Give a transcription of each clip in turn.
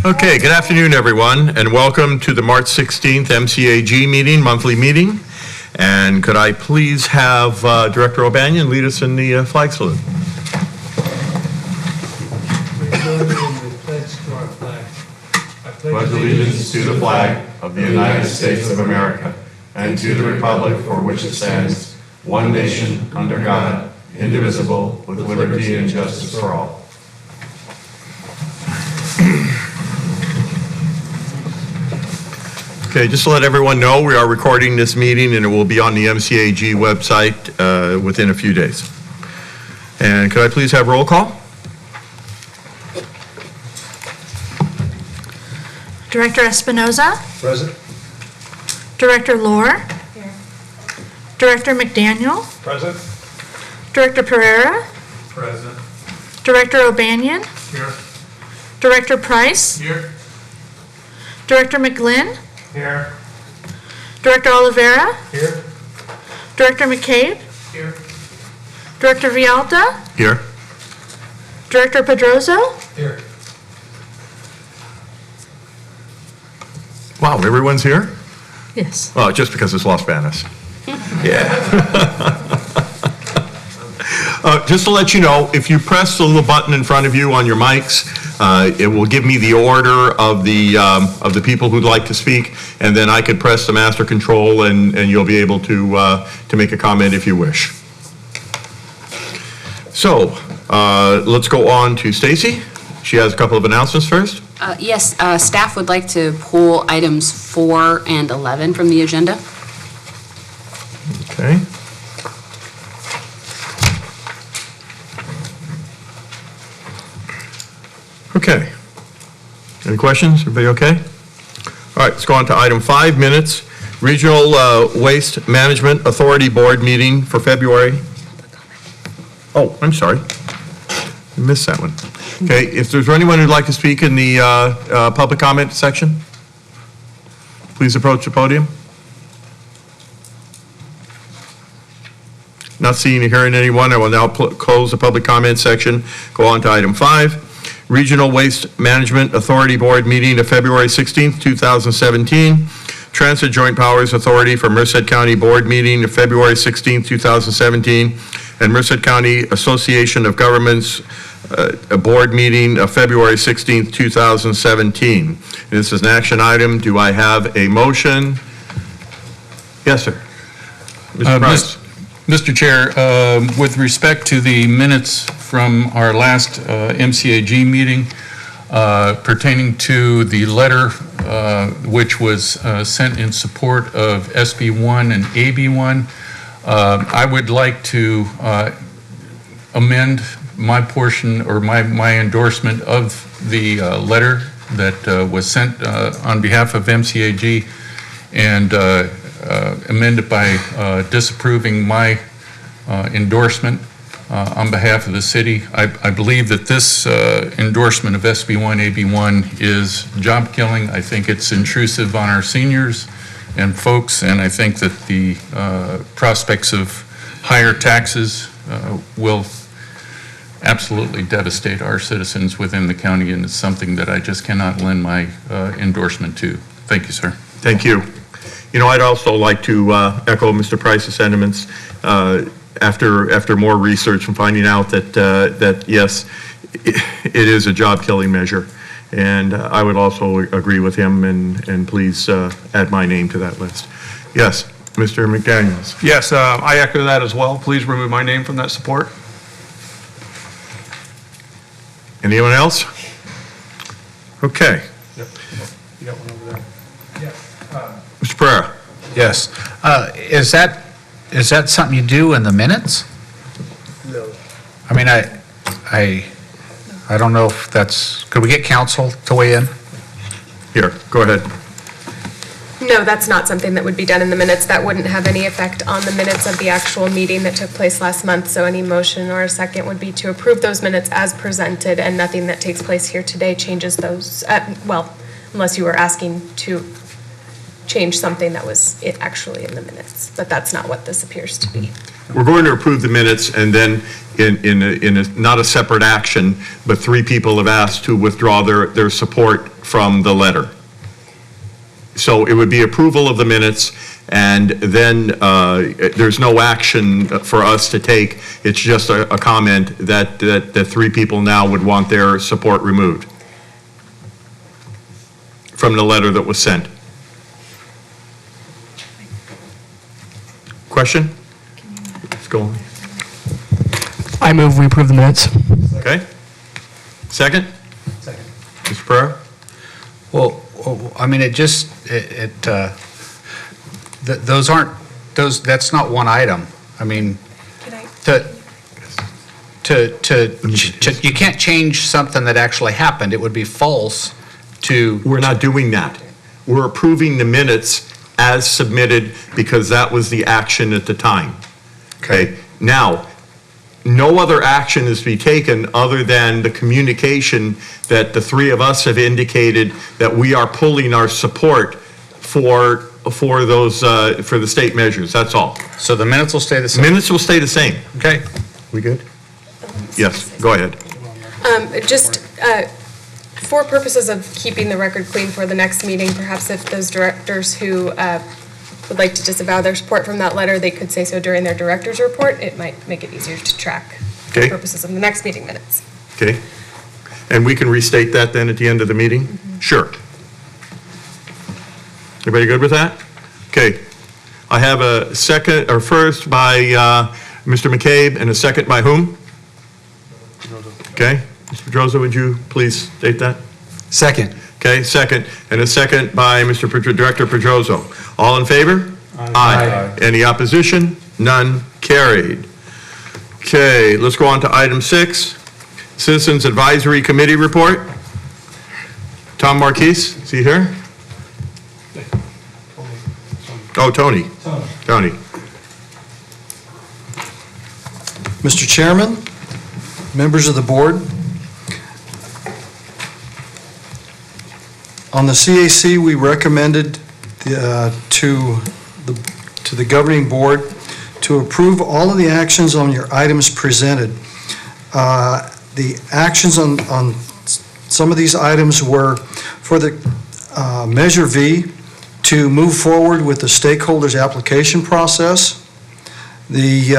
Okay, good afternoon, everyone, and welcome to the March 16th MCAG meeting, monthly meeting. And could I please have Director O'Banion lead us in the flag salute? I pledge allegiance to the flag of the United States of America and to the republic for which it stands, one nation, under God, indivisible, with liberty and justice for all. Okay, just to let everyone know, we are recording this meeting and it will be on the MCAG website within a few days. And could I please have roll call? Director Espinoza. Present. Director Lohr. Here. Director McDaniel. Present. Director Pereira. Present. Director O'Banion. Here. Director Price. Here. Director McGlynn. Here. Director Oliveira. Here. Director McCabe. Here. Director Vialta. Here. Director Pedroso. Here. Wow, everyone's here? Yes. Oh, just because it's Los Banos. Yeah. Just to let you know, if you press the little button in front of you on your mics, it will give me the order of the people who'd like to speak, and then I could press the master control, and you'll be able to make a comment if you wish. So let's go on to Stacy. She has a couple of announcements first. Yes, staff would like to pull items 4 and 11 from the agenda. Okay. Okay. Any questions? Everybody okay? All right, let's go on to item 5 minutes. Regional Waste Management Authority Board meeting for February. Oh, I'm sorry. I missed that one. Okay, if there's anyone who'd like to speak in the public comment section, please approach the podium. Not seeing or hearing anyone, I will now close the public comment section. Go on to item 5. Regional Waste Management Authority Board meeting of February 16th, 2017. Transit Joint Powers Authority for Merced County Board meeting of February 16th, 2017. And Merced County Association of Governments a board meeting of February 16th, 2017. This is an action item. Do I have a motion? Yes, sir. Mr. Price. Mr. Chair, with respect to the minutes from our last MCAG meeting pertaining to the letter which was sent in support of SB1 and AB1, I would like to amend my portion or my endorsement of the letter that was sent on behalf of MCAG and amend it by disapproving my endorsement on behalf of the city. I believe that this endorsement of SB1, AB1 is job killing. I think it's intrusive on our seniors and folks, and I think that the prospects of higher taxes will absolutely devastate our citizens within the county, and it's something that I just cannot lend my endorsement to. Thank you, sir. Thank you. You know, I'd also like to echo Mr. Price's sentiments after more research and finding out that yes, it is a job-killing measure. And I would also agree with him, and please add my name to that list. Yes, Mr. McDaniels. Yes, I echo that as well. Please remove my name from that support. Anyone else? Okay. Yep. You got one over there. Yes. Mr. Pereira. Yes. Is that something you do in the minutes? No. I mean, I don't know if that's, could we get counsel to weigh in? Here, go ahead. No, that's not something that would be done in the minutes. That wouldn't have any effect on the minutes of the actual meeting that took place last month. So any motion or a second would be to approve those minutes as presented, and nothing that takes place here today changes those. Well, unless you were asking to change something that was actually in the minutes, but that's not what this appears to be. We're going to approve the minutes, and then not a separate action, but 3 people have asked to withdraw their support from the letter. So it would be approval of the minutes, and then there's no action for us to take. It's just a comment that 3 people now would want their support removed from the letter that was sent. Question? Let's go on. I move we approve the minutes. Okay. Second? Second. Mr. Pereira? Well, I mean, that's not one item. I mean, you can't change something that actually happened. It would be false to. We're not doing that. We're approving the minutes as submitted because that was the action at the time. Okay? Now, no other action is to be taken other than the communication that the 3 of us have indicated that we are pulling our support for those, for the state measures. That's all. So the minutes will stay the same? Minutes will stay the same. Okay. We good? Yes, go ahead. For purposes of keeping the record clean for the next meeting, perhaps if those directors who would like to disavow their support from that letter, they could say so during their director's report. It might make it easier to track for Okay. purposes of the next meeting minutes. Okay. And we can restate that then at the end of the meeting? Mm-hmm. Sure. Everybody good with that? Okay. I have a second, or first by Mr. McCabe, and a second by whom? Okay. Mr. Pedrosa, would you please state that? Second. Okay, second. And a second by Mr. Director Pedrosa. All in favor? Aye. Any opposition? None. Carried. Okay, let's go on to item 6. Citizens Advisory Committee Report. Tom Marquise, is he here? Oh, Tony. Tony. Mr. Chairman, members of the board, on the CAC, we recommended to the governing board to approve all of the actions on your items presented. The actions on some of these items were for the Measure V to move forward with the stakeholders application process, the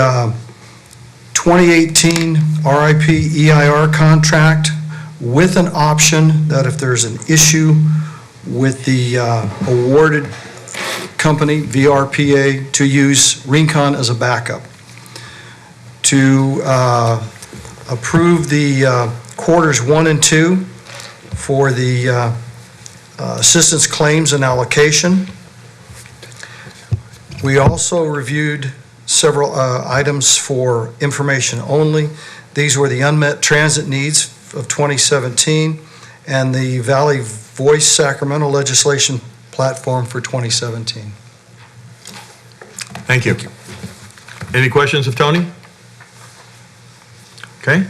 2018 RIP EIR contract with an option that if there's an issue with the awarded company, VRPA, to use Rincon as a backup. To approve the quarters 1 and 2 for the assistance claims and allocation. We also reviewed several items for information only. These were the unmet transit needs of 2017 and the Valley Voice Sacramento legislation platform for 2017. Thank you. Any questions of Tony? Okay.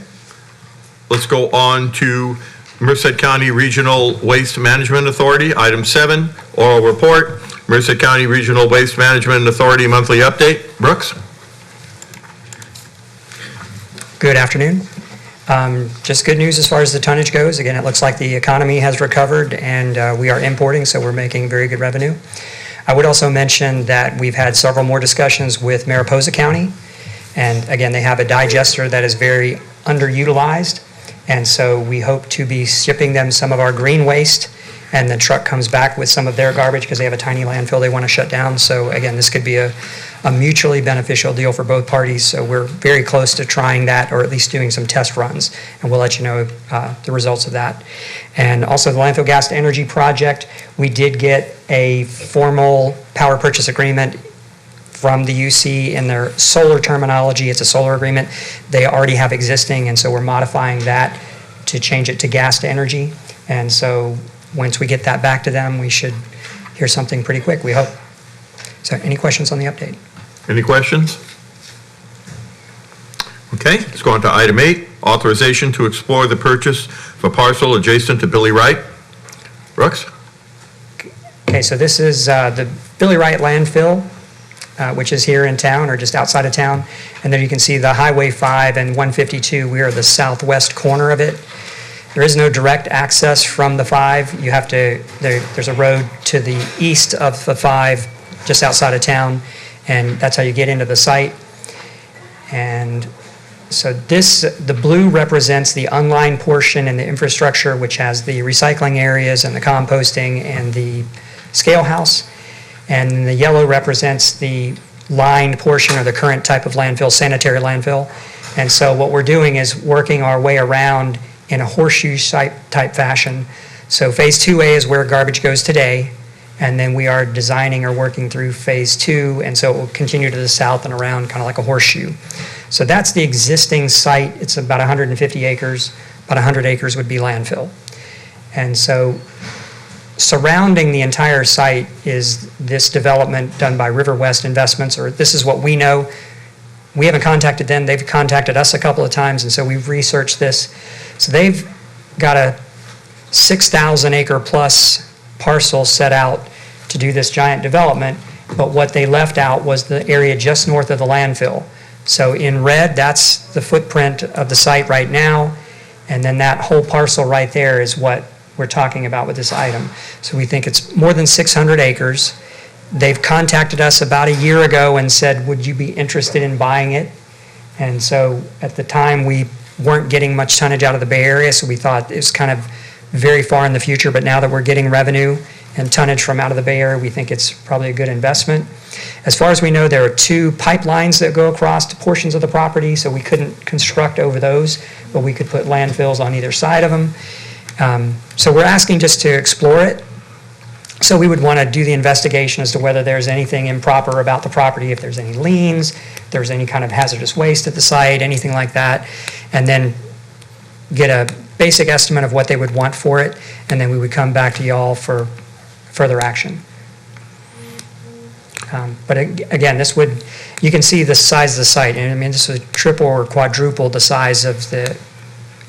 Let's go on to Merced County Regional Waste Management Authority, item 7, oral report. Merced County Regional Waste Management Authority monthly update. Brooks? Good afternoon. Just good news as far as the tonnage goes. Again, it looks like the economy has recovered and we are importing, so we're making very good revenue. I would also mention that we've had several more discussions with Mariposa County. And again, they have a digester that is very underutilized. And so we hope to be shipping them some of our green waste, and the truck comes back with some of their garbage because they have a tiny landfill they want to shut down. So again, this could be a mutually beneficial deal for both parties. So we're very close to trying that, or at least doing some test runs, and we'll let you know the results of that. And also the landfill gas to energy project, we did get a formal power purchase agreement from the UC in their solar terminology. It's a solar agreement they already have existing, and so we're modifying that to change it to gas to energy. And so once we get that back to them, we should hear something pretty quick, we hope. So any questions on the update? Any questions? Okay, let's go on to item 8, authorization to explore the purchase of a parcel adjacent to Billy Wright. Brooks? Okay, so this is the Billy Wright landfill, which is here in town or just outside of town. And there you can see the Highway 5 and 152. We are the southwest corner of it. There is no direct access from the 5. You have to, there's a road to the east of the 5, just outside of town, and that's how you get into the site. And so the blue represents the unlined portion and the infrastructure, which has the recycling areas and the composting and the scale house. And the yellow represents the lined portion or the current type of landfill, sanitary landfill. And so what we're doing is working our way around in a horseshoe type fashion. So phase 2A is where garbage goes today, and then we are designing or working through phase 2, and so it will continue to the south and around, kind of like a horseshoe. So that's the existing site. It's about 150 acres. About 100 acres would be landfill. And so surrounding the entire site is this development done by River West Investments, or this is what we know. We haven't contacted them. They've contacted us a couple of times, and so we've researched this. So they've got a 6,000 acre plus parcel set out to do this giant development, but what they left out was the area just north of the landfill. So in red, that's the footprint of the site right now, and then that whole parcel right there is what we're talking about with this item. So we think it's more than 600 acres. They've contacted us about a year ago and said, would you be interested in buying it? And so at the time, we weren't getting much tonnage out of the Bay Area, so we thought it was kind of very far in the future, but now that we're getting revenue and tonnage from out of the Bay Area, we think it's probably a good investment. As far as we know, there are 2 pipelines that go across to portions of the property, so we couldn't construct over those, but we could put landfills on either side of them. So we're asking just to explore it. So we would want to do the investigation as to whether there's anything improper about the property, if there's any liens, if there's any kind of hazardous waste at the site, anything like that, and then get a basic estimate of what they would want for it, and then we would come back to y'all for further action. But again, this would, you can see the size of the site, and I mean, this is triple or quadruple the size of the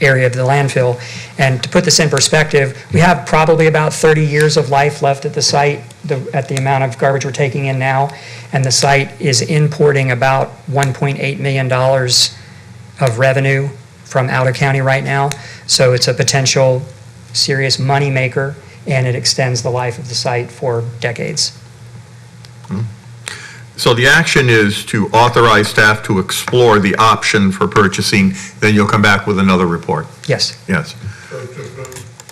area of the landfill. And to put this in perspective, we have probably about 30 years of life left at the site, at the amount of garbage we're taking in now, and the site is importing about $1.8 million of revenue from out of county right now. So it's a potential serious money maker, and it extends the life of the site for decades. So the action is to authorize staff to explore the option for purchasing, then you'll come back with another report? Yes. Yes.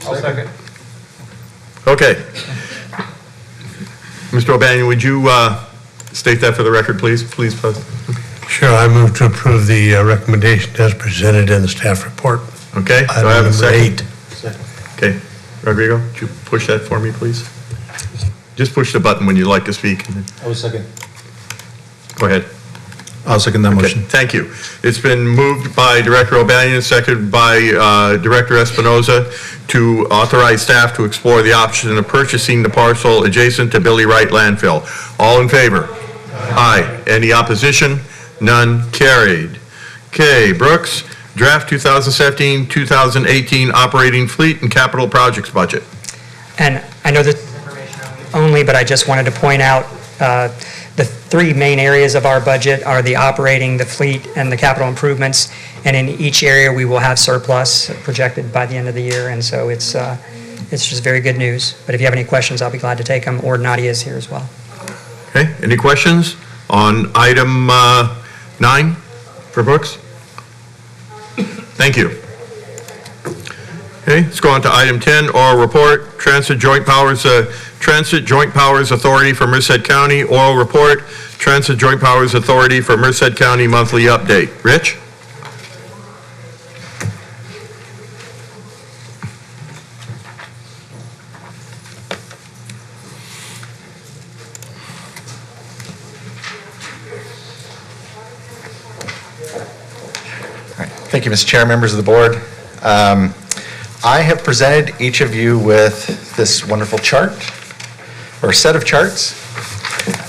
I'll second. Okay. Mr. O'Banion, would you state that for the record, please? Please, President. Sure, I move to approve the recommendation as presented in the staff report. Okay, do Item I have a number second? Okay, Rodrigo, would you push that for me, please? Just push the button when you'd like to speak. I will second. Go ahead. I'll second that motion. Thank you. It's been moved by Director O'Banion, seconded by Director Espinoza to authorize staff to explore the option of purchasing the parcel adjacent to Billy Wright landfill. All in favor? Aye. Any opposition? None. Carried. Okay, Brooks, draft 2017-2018 operating fleet and capital projects budget. And I know this is information only, but I just wanted to point out the 3 main areas of our budget are the operating, the fleet, and the capital improvements. And in each area, we will have surplus projected by the end of the year. And so it's just very good news. But if you have any questions, I'll be glad to take them, or Nadia is here as well. Okay, any questions on item 9 for Brooks? Thank you. Okay, let's go on to item 10, oral report, Transit Joint Powers Authority for Merced County, oral report, Transit Joint Powers Authority for Merced County monthly update. Rich? Thank you, Mr. Chair, members of the board. I have presented each of you with this wonderful chart, or set of charts.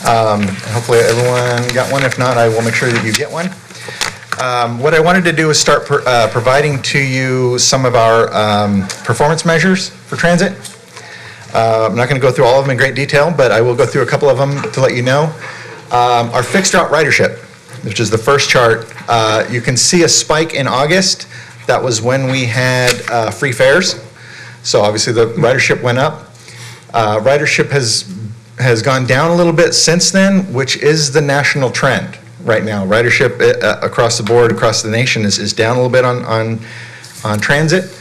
Hopefully everyone got one. If not, I will make sure that you get one. What I wanted to do is start providing to you some of our performance measures for transit. I'm not going to go through all of them in great detail, but I will go through a couple of them to let you know. Our fixed route ridership, which is the first chart, you can see a spike in August. That was when we had free fares. So obviously the ridership went up. Ridership has gone down a little bit since then, which is the national trend right now. Ridership across the board, across the nation is down a little bit on transit.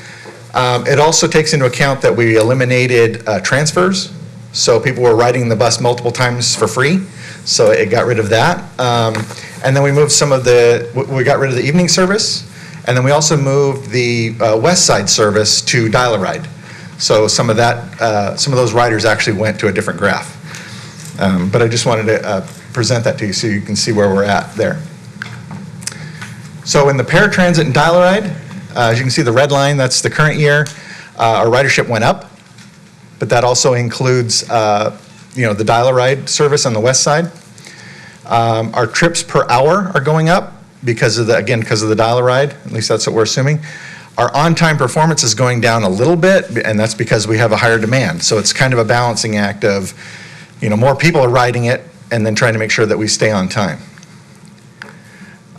It also takes into account that we eliminated transfers. So people were riding the bus multiple times for free. So it got rid of that. And then we moved we got rid of the evening service. And then we also moved the west side service to dial-a-ride. So some of those riders actually went to a different graph. But I just wanted to present that to you so you can see where we're at there. So in the paratransit and dial-a-ride, as you can see the red line, that's the current year. Our ridership went up, but that also includes the dial-a-ride service on the west side. Our trips per hour are going up because of the dial-a-ride, at least that's what we're assuming. Our on-time performance is going down a little bit, and that's because we have a higher demand. So it's kind of a balancing act of, more people are riding it and then trying to make sure that we stay on time.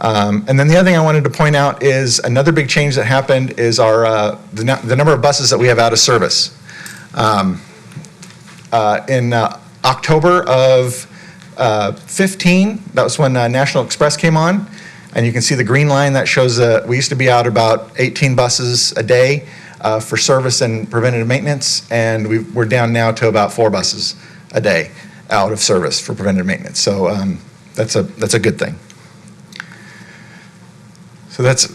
And then the other thing I wanted to point out is another big change that happened is the number of buses that we have out of service. In October of 15, that was when National Express came on, and you can see the green line that shows we used to be out about 18 buses a day for service and preventative maintenance, and we're down now to about 4 buses a day out of service for preventative maintenance. So that's a good thing. So that's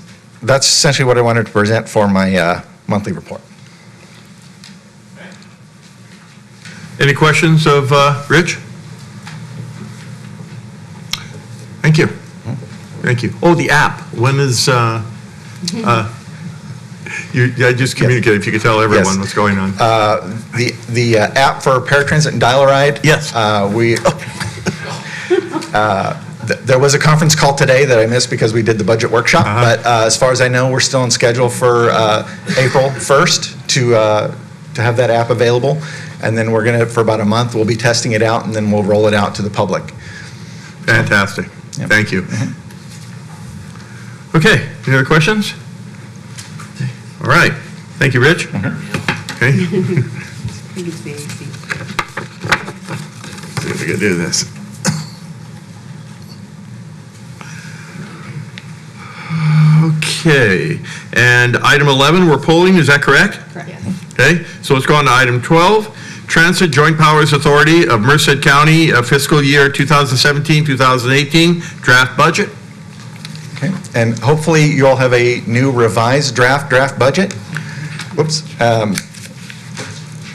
essentially what I wanted to present for my monthly report. Any questions of Rich? Thank you. Thank you. Oh, the app. When is, I just communicated, if you could tell everyone what's going on. The app for paratransit and dial-a-ride. Yes. There was a conference call today that I missed because we did the budget workshop, but as far as I know, we're still on schedule for April 1st to have that app available. And then we're going to, for about a month, we'll be testing it out, and then we'll roll it out to the public. Fantastic. Yep. Thank you. Okay, any other questions? All right. Thank you, Rich. Okay. See if we can do this. Okay, and item 11, we're polling, is that correct? Correct. Okay, so let's go on to item 12. Transit Joint Powers Authority of Merced County fiscal year 2017-2018 draft budget. Okay, and hopefully you all have a new revised draft budget. Whoops.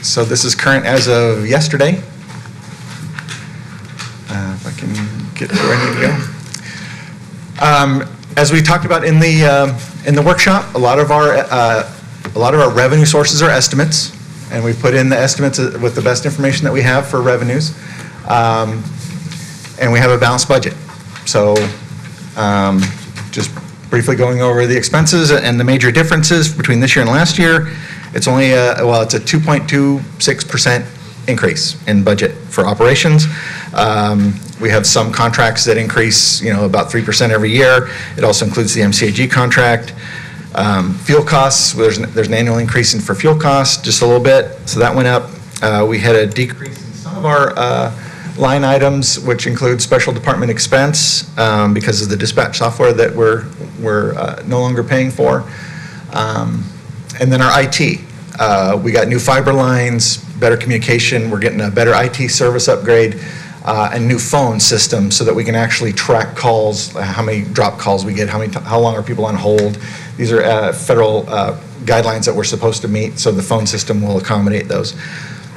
So this is current as of yesterday. If I can get to where I need to go. As we talked about in the workshop, a lot of our revenue sources are estimates, and we put in the estimates with the best information that we have for revenues, and we have a balanced budget. So just briefly going over the expenses and the major differences between this year and last year, it's only it's a 2.26% increase in budget for operations. We have some contracts that increase, about 3% every year. It also includes the MCAG contract. Fuel costs, there's an annual increase for fuel costs, just a little bit, so that went up. We had a decrease in some of our line items, which include special department expense because of the dispatch software that we're no longer paying for. And then our IT. We got new fiber lines, better communication, we're getting a better IT service upgrade, and new phone system so that we can actually track calls, how many drop calls we get, how long are people on hold. These are federal guidelines that we're supposed to meet, so the phone system will accommodate those.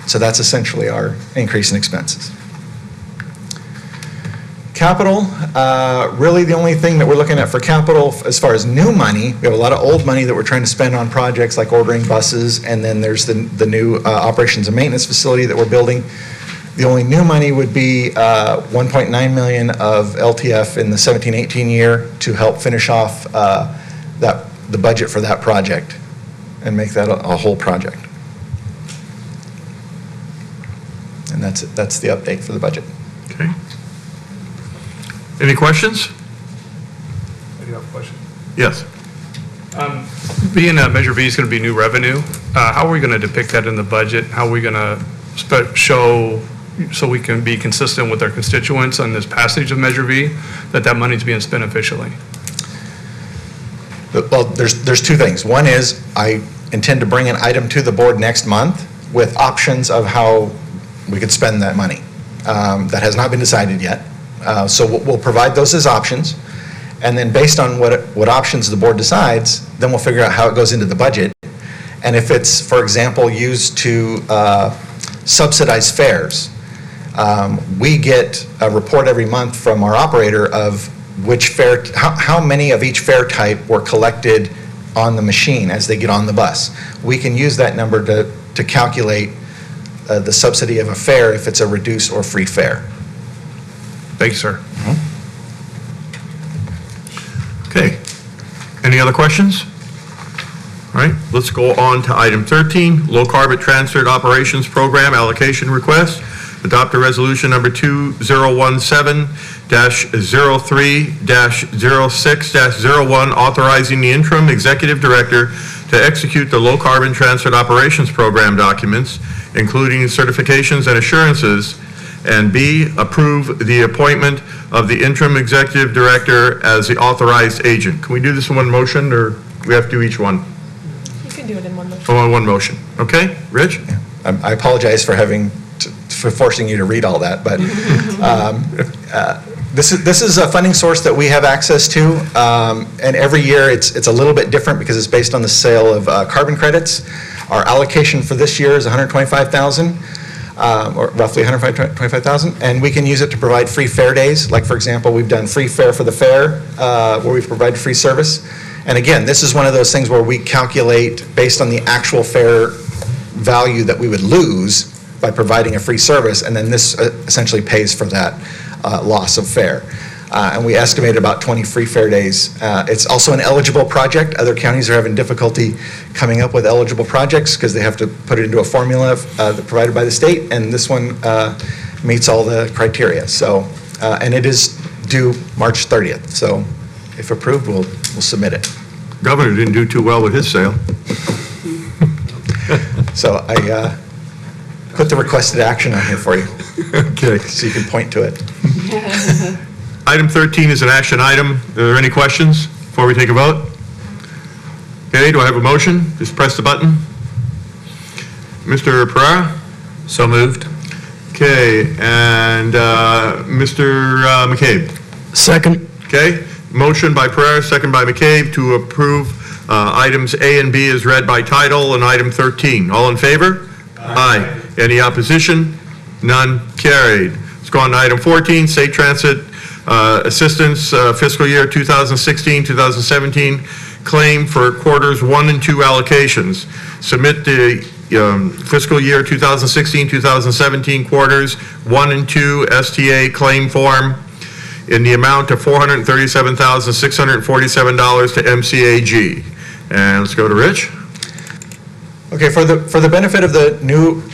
So that's essentially our increase in expenses. Capital, really the only thing that we're looking at for capital as far as new money, we have a lot of old money that we're trying to spend on projects like ordering buses, and then there's the new operations and maintenance facility that we're building. The only new money would be 1.9 million of LTF in the 17-18 year to help finish off the budget for that project and make that a whole project. And that's the update for the budget. Okay. Any questions? I do have a question. Yes. Being that Measure V is going to be new revenue, how are we going to depict that in the budget? How are we going to show, so we can be consistent with our constituents on this passage of Measure V, that money is being spent efficiently? Well, there's two things. One is I intend to bring an item to the board next month with options of how we could spend that money. That has not been decided yet. So we'll provide those as options. And then based on what options the board decides, then we'll figure out how it goes into the budget. And if it's, for example, used to subsidize fares, we get a report every month from our operator of which fare, how many of each fare type were collected on the machine as they get on the bus. We can use that number to calculate the subsidy of a fare if it's a reduced or free fare. Thank you, sir. Okay. Any other questions? All right, let's go on to item 13, Low Carbon Transferred Operations Program Allocation Request. Adopt a resolution number 2017-03-06-01, authorizing the interim executive director to execute the Low Carbon Transferred Operations Program documents, including certifications and assurances, and B, approve the appointment of the interim executive director as the authorized agent. Can we do this in one motion, or we have to do each one? You can do it in one motion. Oh, in one motion. Okay, Rich? I apologize for for forcing you to read all that, but this is a funding source that we have access to, and every year it's a little bit different because it's based on the sale of carbon credits. Our allocation for this year is $125,000. Or roughly $125,000, and we can use it to provide free fare days. Like, for example, we've done free fare for the fair, where we've provided free service. And again, this is one of those things where we calculate based on the actual fare value that we would lose by providing a free service, and then this essentially pays for that loss of fare. And we estimate about 20 free fare days. It's also an eligible project. Other counties are having difficulty coming up with eligible projects because they have to put it into a formula provided by the state, and this one meets all the criteria. So, and it is due March 30th. So if approved, we'll submit it. Governor didn't do too well with his sale. So I put the requested action on here for you. Okay. So you can point to it. Item 13 is an action item. Are there any questions before we take a vote? Okay, do I have a motion? Just press the button. Mr. Pereira? So moved. Okay, and Mr. McCabe? Second. Okay, motion by Pereira, second by McCabe to approve items A and B as read by title and item 13. All in favor? Aye. Any opposition? None carried. Let's go on to item 14, State Transit Assistance fiscal year 2016-2017 claim for quarters 1 and 2 allocations. Submit the fiscal year 2016-2017 quarters 1 and 2 STA claim form in the amount of $437,647 to MCAG. And let's go to Rich. Okay, for the benefit of the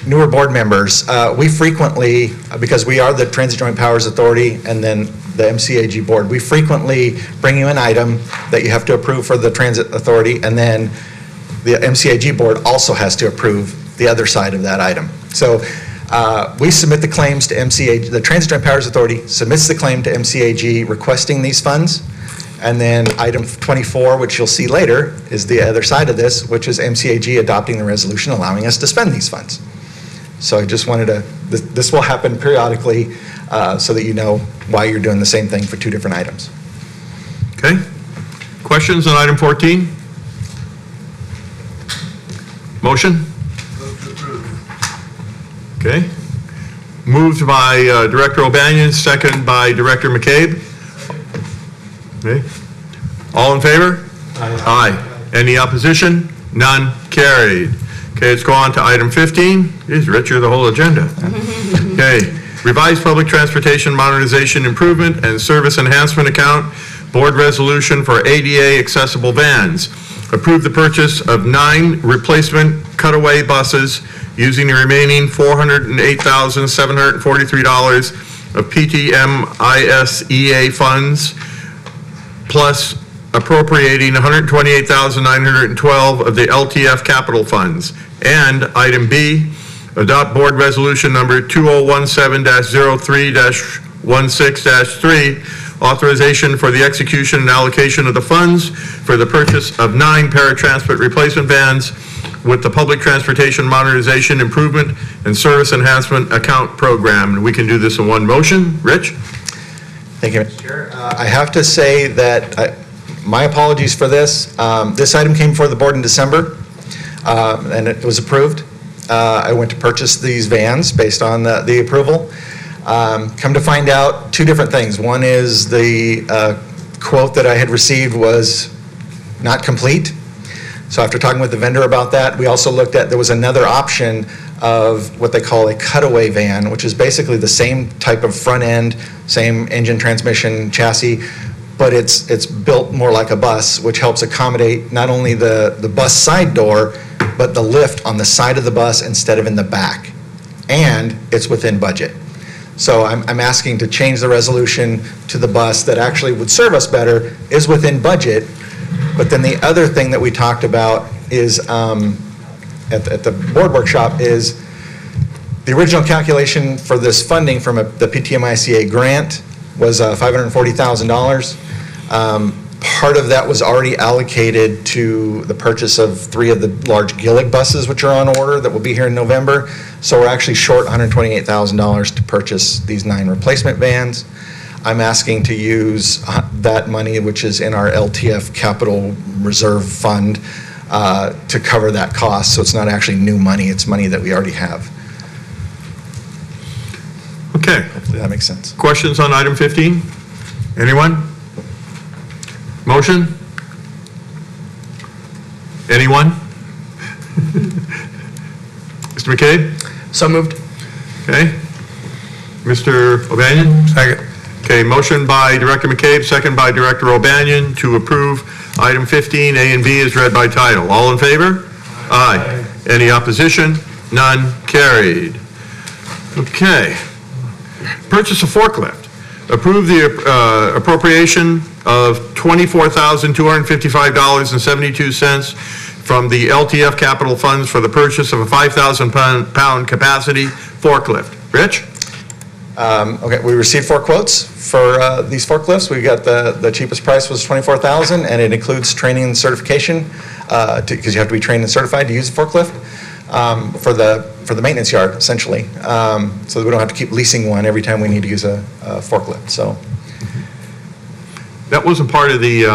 newer board members, we frequently, because we are the Transit Joint Powers Authority and then the MCAG board, we frequently bring you an item that you have to approve for the Transit Authority, and then the MCAG board also has to approve the other side of that item. So we submit the claims to MCAG, the Transit Joint Powers Authority submits the claim to MCAG requesting these funds. And then item 24, which you'll see later, is the other side of this, which is MCAG adopting the resolution allowing us to spend these funds. So I just wanted to, this will happen periodically so that you know why you're doing the same thing for 2 different items. Okay. Questions on item 14? Motion? Okay. Moved by Director O'Banion, second by Director McCabe. Okay. All in favor? Aye. Any opposition? None carried. Okay, let's go on to item 15. Jeez, Rich, you're the whole agenda. Okay. Revised Public Transportation Modernization Improvement and Service Enhancement Account, Board Resolution for ADA Accessible Vans. Approve the purchase of 9 replacement cutaway buses using the remaining $408,743 of PTMISEA funds, plus appropriating $128,912 of the LTF capital funds. And item B, adopt board resolution number 2017-03-16-3, authorization for the execution and allocation of the funds for the purchase of 9 paratransport replacement vans with the Public Transportation Modernization Improvement and Service Enhancement Account Program. And we can do this in one motion. Rich? Thank you, Mr. Chair. I have to say that my apologies for this. This item came before the board in December, and it was approved. I went to purchase these vans based on the approval. Come to find out 2 different things. One is the quote that I had received was not complete. So after talking with the vendor about that, we also looked at, there was another option of what they call a cutaway van, which is basically the same type of front end, same engine, transmission, chassis, but it's built more like a bus, which helps accommodate not only the bus side door, but the lift on the side of the bus instead of in the back. And it's within budget. So I'm asking to change the resolution to the bus that actually would serve us better, is within budget. But then the other thing that we talked about is, at the board workshop, is the original calculation for this funding from the PTMICA grant was $540,000. Part of that was already allocated to the purchase of 3 of the large Gillig buses, which are on order, that will be here in November. So we're actually short $128,000 to purchase these 9 replacement vans. I'm asking to use that money, which is in our LTF Capital Reserve Fund, to cover that cost. So it's not actually new money, it's money that we already have. Okay. Hopefully that makes sense. Questions on item 15? Anyone? Motion? Anyone? Mr. McCabe? So moved. Okay. Mr. O'Banion? Second. Okay, motion by Director McCabe, second by Director O'Banion to approve item 15, A and B is read by title. All in favor? Aye. Any opposition? None. Carried. Okay. Purchase a forklift. Approve the appropriation of $24,255.72 from the LTF capital funds for the purchase of a 5,000-pound capacity forklift. Rich? Okay, we received 4 quotes for these forklifts. We got the cheapest price was $24,000, and it includes training and certification, because you have to be trained and certified to use a forklift for the maintenance yard, essentially, so that we don't have to keep leasing one every time we need to use a forklift. So That wasn't part of the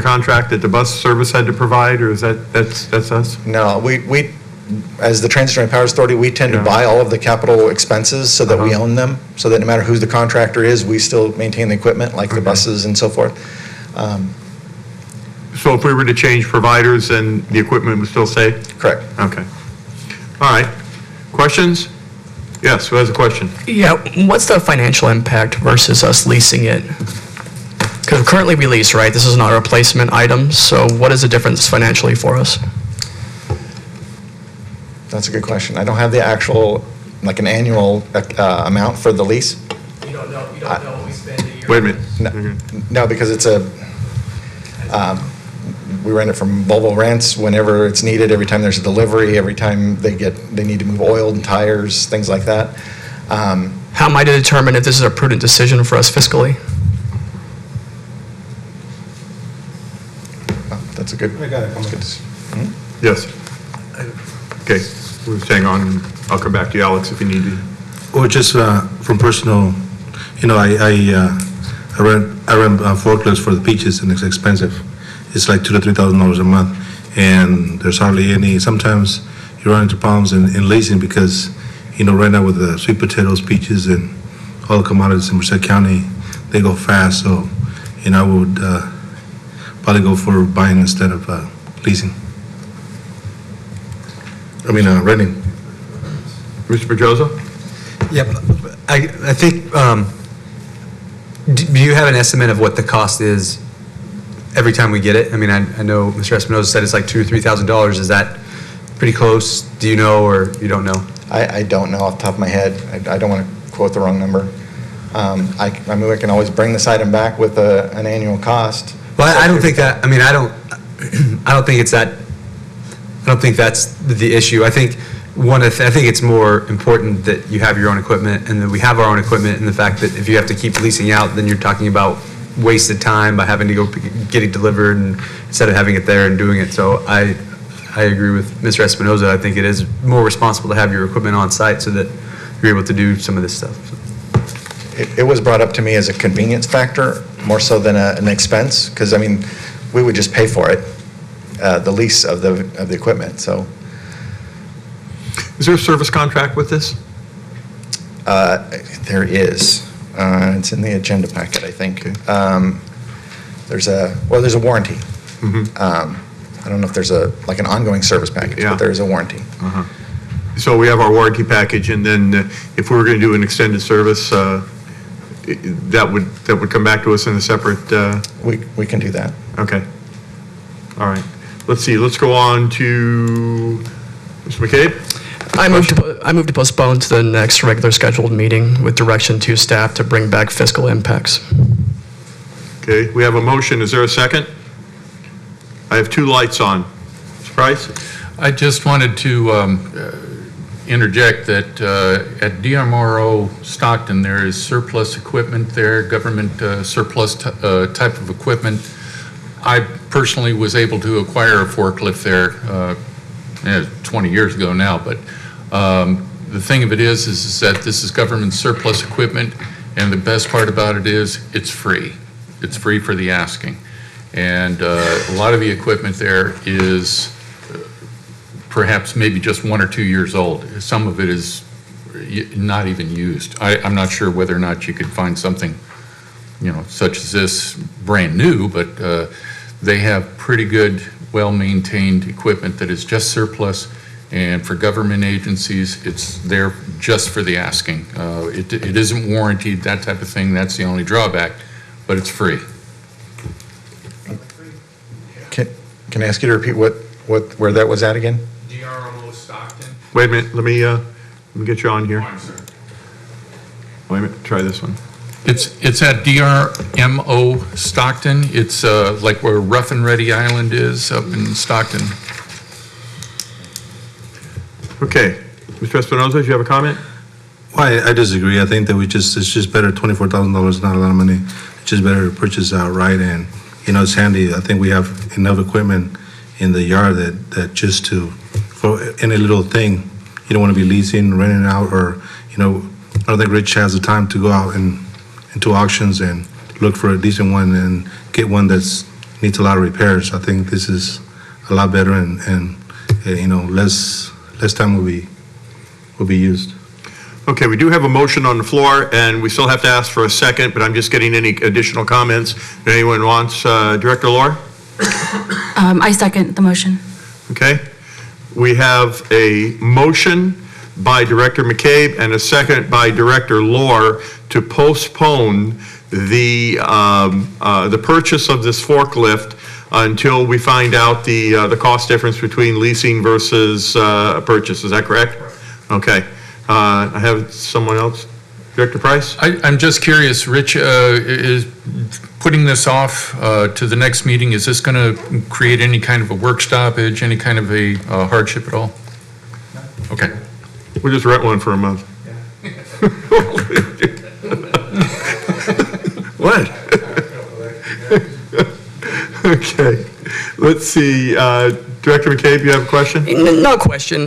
contract that the bus service had to provide, or is that's us? no, we as the Transit Joint Powers Authority, we tend to Yeah. buy all of the capital expenses so that we own them, so that no matter who the contractor is, we still maintain the equipment, like the buses and so forth. So if we were to change providers, then the equipment would still stay? Correct. Okay. All right. Questions? Yes, who has a question? Yeah, what's the financial impact versus us leasing it? Because currently we lease, right? This is not a replacement item, so what is the difference financially for us? That's a good question. I don't have the actual, like an annual amount for the lease. You don't know what we spend a year. Wait a minute. No, because it's we rent it from Volvo Rents whenever it's needed, every time there's a delivery, every time they need to move oil and tires, things like that. How am I to determine if this is a prudent decision for us fiscally? That's a good. Yes. Okay, we're staying on, and I'll come back to you, Alex, if you need to. Well, just from personal, I rent forklifts for the beaches, and it's expensive. It's like $2,000 to $3,000 a month, and there's hardly any. Sometimes you run into problems in leasing because, right now with the sweet potatoes, peaches, and all the commodities in Merced County, they go fast. So, I would probably go for buying instead of leasing. Renting. Mr. Pedrosa? Yep. I think, do you have an estimate of what the cost is every time we get it? I mean, I know Mr. Espinoza said it's like $2,000 or $3,000. Is that pretty close? Do you know, or you don't know? I don't know off the top of my head. I don't want to quote the wrong number. I mean, we can always bring this item back with an annual cost. Well, I don't think that, I mean, I don't think it's that, I don't think that's the issue. I think I think it's more important that you have your own equipment and that we have our own equipment, and the fact that if you have to keep leasing out, then you're talking about wasted time by having to go get it delivered and instead of having it there and doing it. So I agree with Mr. Espinoza. I think it is more responsible to have your equipment on site so that you're able to do some of this stuff. It was brought up to me as a convenience factor more so than an expense, because I mean, we would just pay for it, the lease of the equipment. So, is there a service contract with this? there is. It's in the agenda packet, I think. Okay. There's a warranty. I don't know if there's like an ongoing service package, Yeah. but there is a warranty. So we have our warranty package, and then if we were going to do an extended service, that would come back to us in a separate. We can do that. Okay. All right. Let's see. Let's go on to Mr. McCabe. I move to postpone to the next regular scheduled meeting with direction to staff to bring back fiscal impacts. Okay. We have a motion. Is there a second? I have two lights on. Mr. Price? I just wanted to interject that at DMRO Stockton, there is surplus equipment there, government surplus type of equipment. I personally was able to acquire a forklift there 20 years ago now, but the thing of it is that this is government surplus equipment, and the best part about it is it's free. It's free for the asking. And a lot of the equipment there is perhaps maybe just 1 or 2 years old. Some of it is not even used. I'm not sure whether or not you could find something, such as this brand new, but they have pretty good, well-maintained equipment that is just surplus, and for government agencies, it's there just for the asking. It isn't warranted, that type of thing. That's the only drawback, but it's free. Can I ask you to repeat where that was at again? DRMO Stockton. Wait a minute. Let me get you on here. Wait a minute. Try this one. It's at DRMO Stockton. It's like where Rough and Ready Island is up in Stockton. Okay. Mr. Espinoza, do you have a comment? Well, I disagree. I think that it's just better. $24,000 is not a lot of money. It's just better to purchase outright, and it's handy. I think we have enough equipment in the yard that just for any little thing, you don't want to be leasing, renting out, or I don't think Rich has the time to go out into auctions and look for a decent one and get one that's needs a lot of repairs. I think this is a lot better, and less time will be used. Okay, we do have a motion on the floor, and we still have to ask for a second, but I'm just getting any additional comments that anyone wants. Director Lohr? I second the motion. Okay. We have a motion by Director McCabe and a second by Director Lohr to postpone the purchase of this forklift until we find out the cost difference between leasing versus purchase. Is that correct? Okay. I have someone else. Director Price? I'm just curious, Rich, is putting this off to the next meeting, is this going to create any kind of a work stoppage, any kind of a hardship at all? Okay. We'll just rent one for a month. What? Okay. Let's see. Director McCabe, you have a question? No question.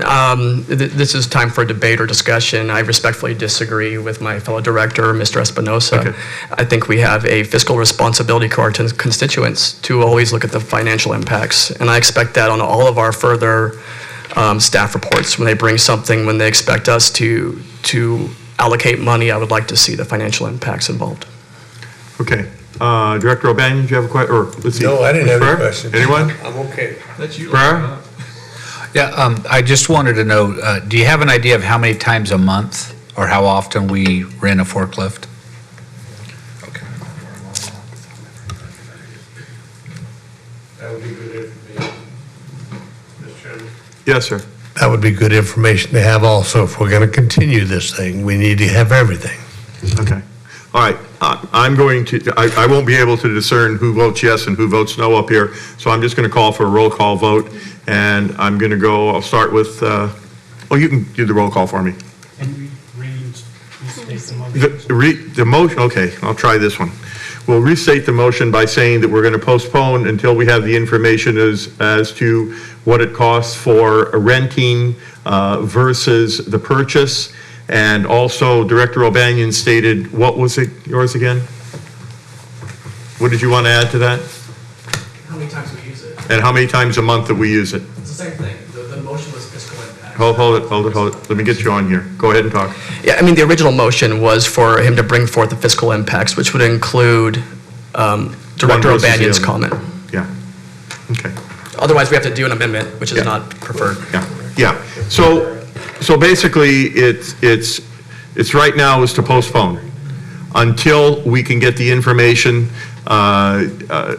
This is time for debate or discussion. I respectfully disagree with my fellow director, Mr. Espinoza. Okay. I think we have a fiscal responsibility to our constituents to always look at the financial impacts. And I expect that on all of our further staff reports. When they bring something, when they expect us to allocate money, I would like to see the financial impacts involved. Okay. Director O'Banion, do you have a question? Or let's see. No, I didn't have any Burr? questions. Anyone? I'm okay. That's you. Burr? Yeah, I just wanted to know, do you have an idea of how many times a month or how often we rent a forklift? would be good information. Mr. Chairman? Yes, sir. That would be good information to have also. If we're going to continue this thing, we need to have everything. Okay. All right. I'm going to, I won't be able to discern who votes yes and who votes no up here, so I'm just going to call for a roll call vote, and I'm going to go, I'll start with, you can do the roll call for me. The motion, okay, I'll try this one. We'll restate the motion by saying that we're going to postpone until we have the information as to what it costs for renting versus the purchase. And also, Director O'Banion stated, what was it, yours again? What did you want to add to that? How many times we use it? And how many times a month that we use it? It's the same thing. The motion was fiscal impact. Hold it. Let me get you on here. Go ahead and talk. Yeah, I mean, the original motion was for him to bring forth the fiscal impacts, which would include Director O'Banion's comment. Yeah. Okay. Otherwise, we have to do an amendment, which is not preferred. Yeah. So basically, it's right now is to postpone until we can get the information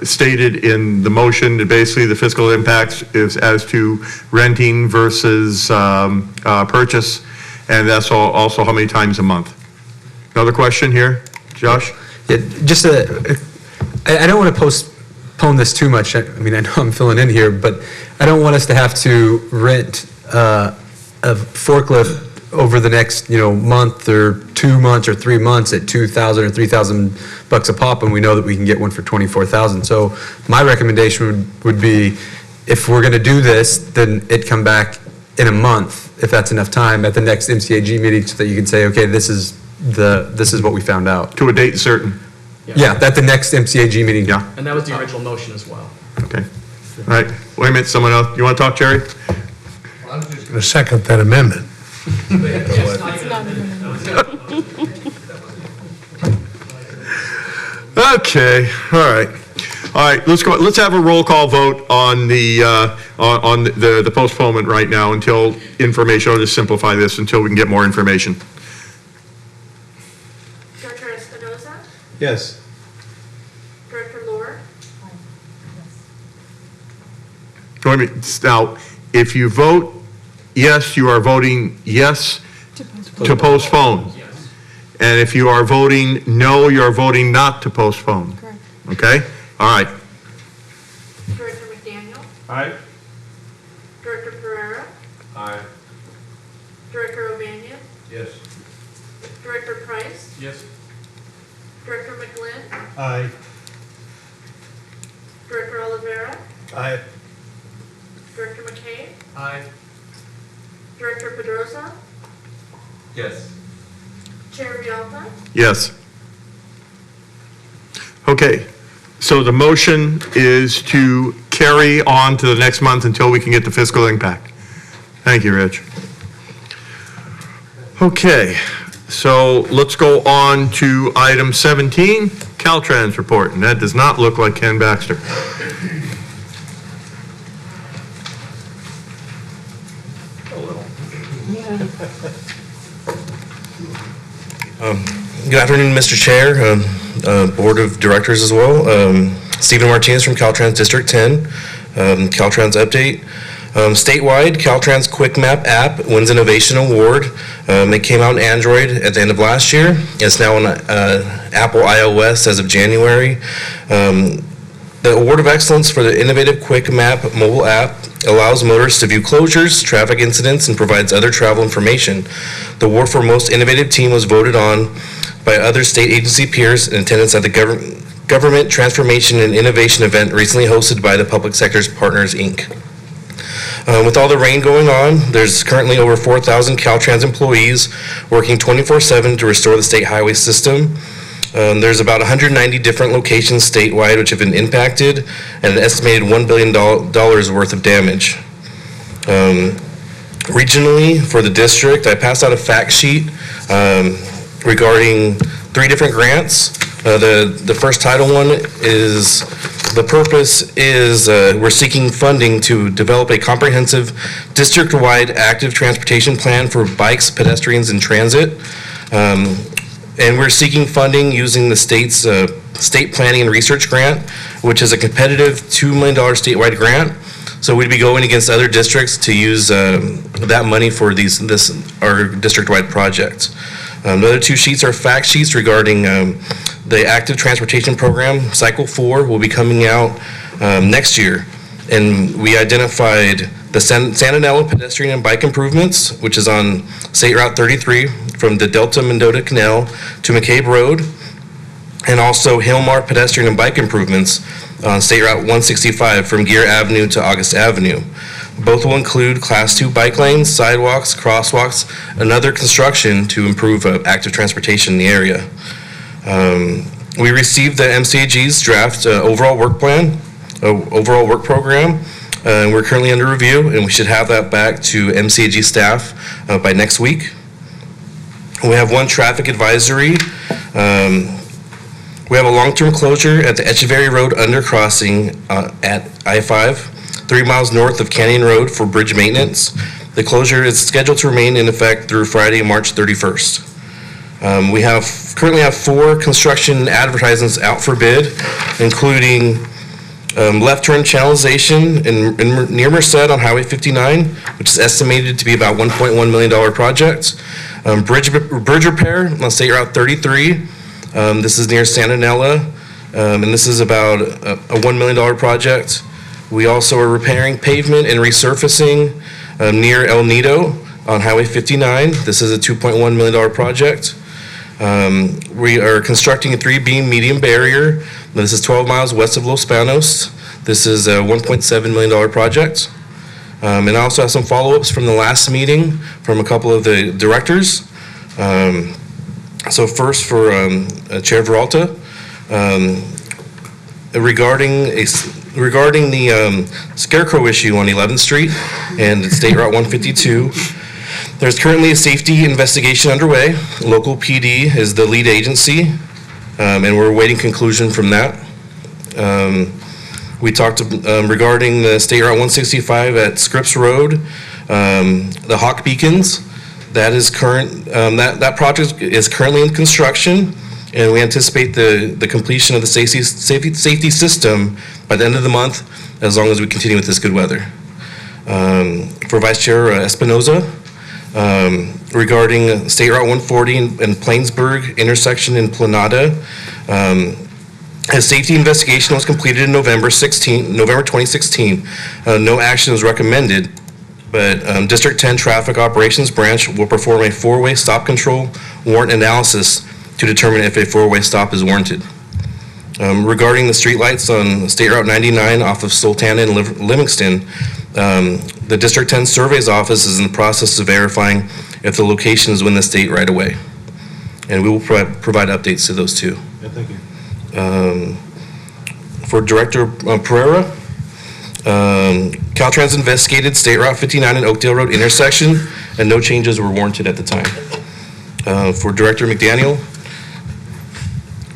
stated in the motion. Basically, the fiscal impacts is as to renting versus purchase, and that's also how many times a month. Another question here, Josh? Yeah, I don't want to postpone this too much. I mean, I know I'm filling in here, but I don't want us to have to rent a forklift over the next, month or 2 months or 3 months at $2,000 or $3,000 a pop, and we know that we can get one for $24,000. So my recommendation would be, if we're going to do this, then it come back in a month, if that's enough time, at the next MCAG meeting, so that you can say, okay, this is what we found out. To a date certain. Yeah, at the next MCAG meeting. Yeah. And that was the original motion as well. Okay. All right. Wait a minute. Someone else. You want to talk, Jerry? Well, I'm just going to second that amendment. Okay. All right. All right. Let's go. Let's have a roll call vote on the postponement right now until information. I'll just simplify this until we can get more information. Director Espinoza? Yes. Director Lohr? Wait a minute. Now, if you vote yes, you are voting yes to postpone. And if you are voting no, you are voting not to postpone. Correct. Okay? All right. Director McDaniel? Aye. Director Pereira? Aye. Director O'Banion? Yes. Director Price? Yes. Director McGlynn? Aye. Director Oliveira? Aye. Director McKay? Aye. Director Pedrosa? Yes. Chair Villalta? Yes. Okay. So the motion is to carry on to the next month until we can get the fiscal impact. Thank you, Rich. Okay. So let's go on to item 17, Caltrans report, and that does not look like Ken Baxter. Good afternoon, Mr. Chair, Board of Directors as well. Stephen Martinez from Caltrans District 10. Caltrans update. Statewide, Caltrans Quick Map app wins Innovation Award. It came out on Android at the end of last year. It's now on Apple iOS as of January. The Award of Excellence for the Innovative Quick Map mobile app allows motorists to view closures, traffic incidents, and provides other travel information. The award for most innovative team was voted on by other state agency peers in attendance at the Government Transformation and Innovation event recently hosted by the Public Sector's Partners, Inc. With all the rain going on, there's currently over 4,000 Caltrans employees working 24/7 to restore the state highway system. There's about 190 different locations statewide which have been impacted, and an estimated $1 billion worth of damage. Regionally, for the district, I passed out a fact sheet regarding 3 different grants. The first title one is, the purpose is we're seeking funding to develop a comprehensive district-wide active transportation plan for bikes, pedestrians, and transit. And we're seeking funding using the state's State Planning and Research Grant, which is a competitive $2 million statewide grant. So we'd be going against other districts to use that money for our district-wide project. The other two sheets are fact sheets regarding the Active Transportation Program. Cycle 4 will be coming out next year. And we identified the Santanella pedestrian and bike improvements, which is on State Route 33 from the Delta Mendota Canal to McCabe Road, and also Hillmar pedestrian and bike improvements on State Route 165 from Gear Avenue to August Avenue. Both will include Class 2 bike lanes, sidewalks, crosswalks, and other construction to improve active transportation in the area. We received the MCAG's draft overall work plan, overall work program, and we're currently under review, and we should have that back to MCAG staff by next week. We have one traffic advisory. We have a long-term closure at the Echeverry Road undercrossing at I-5, 3 miles north of Canyon Road for bridge maintenance. The closure is scheduled to remain in effect through Friday, March 31st. We currently have 4 construction advertisements out for bid, including left turn channelization near Merced on Highway 59, which is estimated to be about $1.1 million project. Bridge repair on State Route 33. This is near Santanella, and this is about a $1 million project. We also are repairing pavement and resurfacing near El Nido on Highway 59. This is a $2.1 million project. We are constructing a 3-beam medium barrier. This is 12 miles west of Los Banos. This is a $1.7 million project. And I also have some follow-ups from the last meeting from a couple of the directors. So first for Chair Veralta, regarding the scarecrow issue on 11th Street and State Route 152, there's currently a safety investigation underway. Local PD is the lead agency, and we're awaiting conclusion from that. We talked regarding the State Route 165 at Scripps Road, the Hawk Beacons. That is that project is currently in construction, and we anticipate the completion of the safety system by the end of the month, as long as we continue with this good weather. For Vice Chair Espinoza, regarding State Route 140 and Plainsburg intersection in Planada, a safety investigation was completed in November 2016. No action was recommended, but District 10 Traffic Operations Branch will perform a 4-way stop control warrant analysis to determine if a 4-way stop is warranted. Regarding the streetlights on State Route 99 off of Sultana and Livingston, the District 10 Surveys Office is in the process of verifying if the location is within the state right away. And we will provide updates to those too. Yeah, thank you. For Director Pereira, Caltrans investigated State Route 59 and Oakdale Road intersection, and no changes were warranted at the time. For Director McDaniel,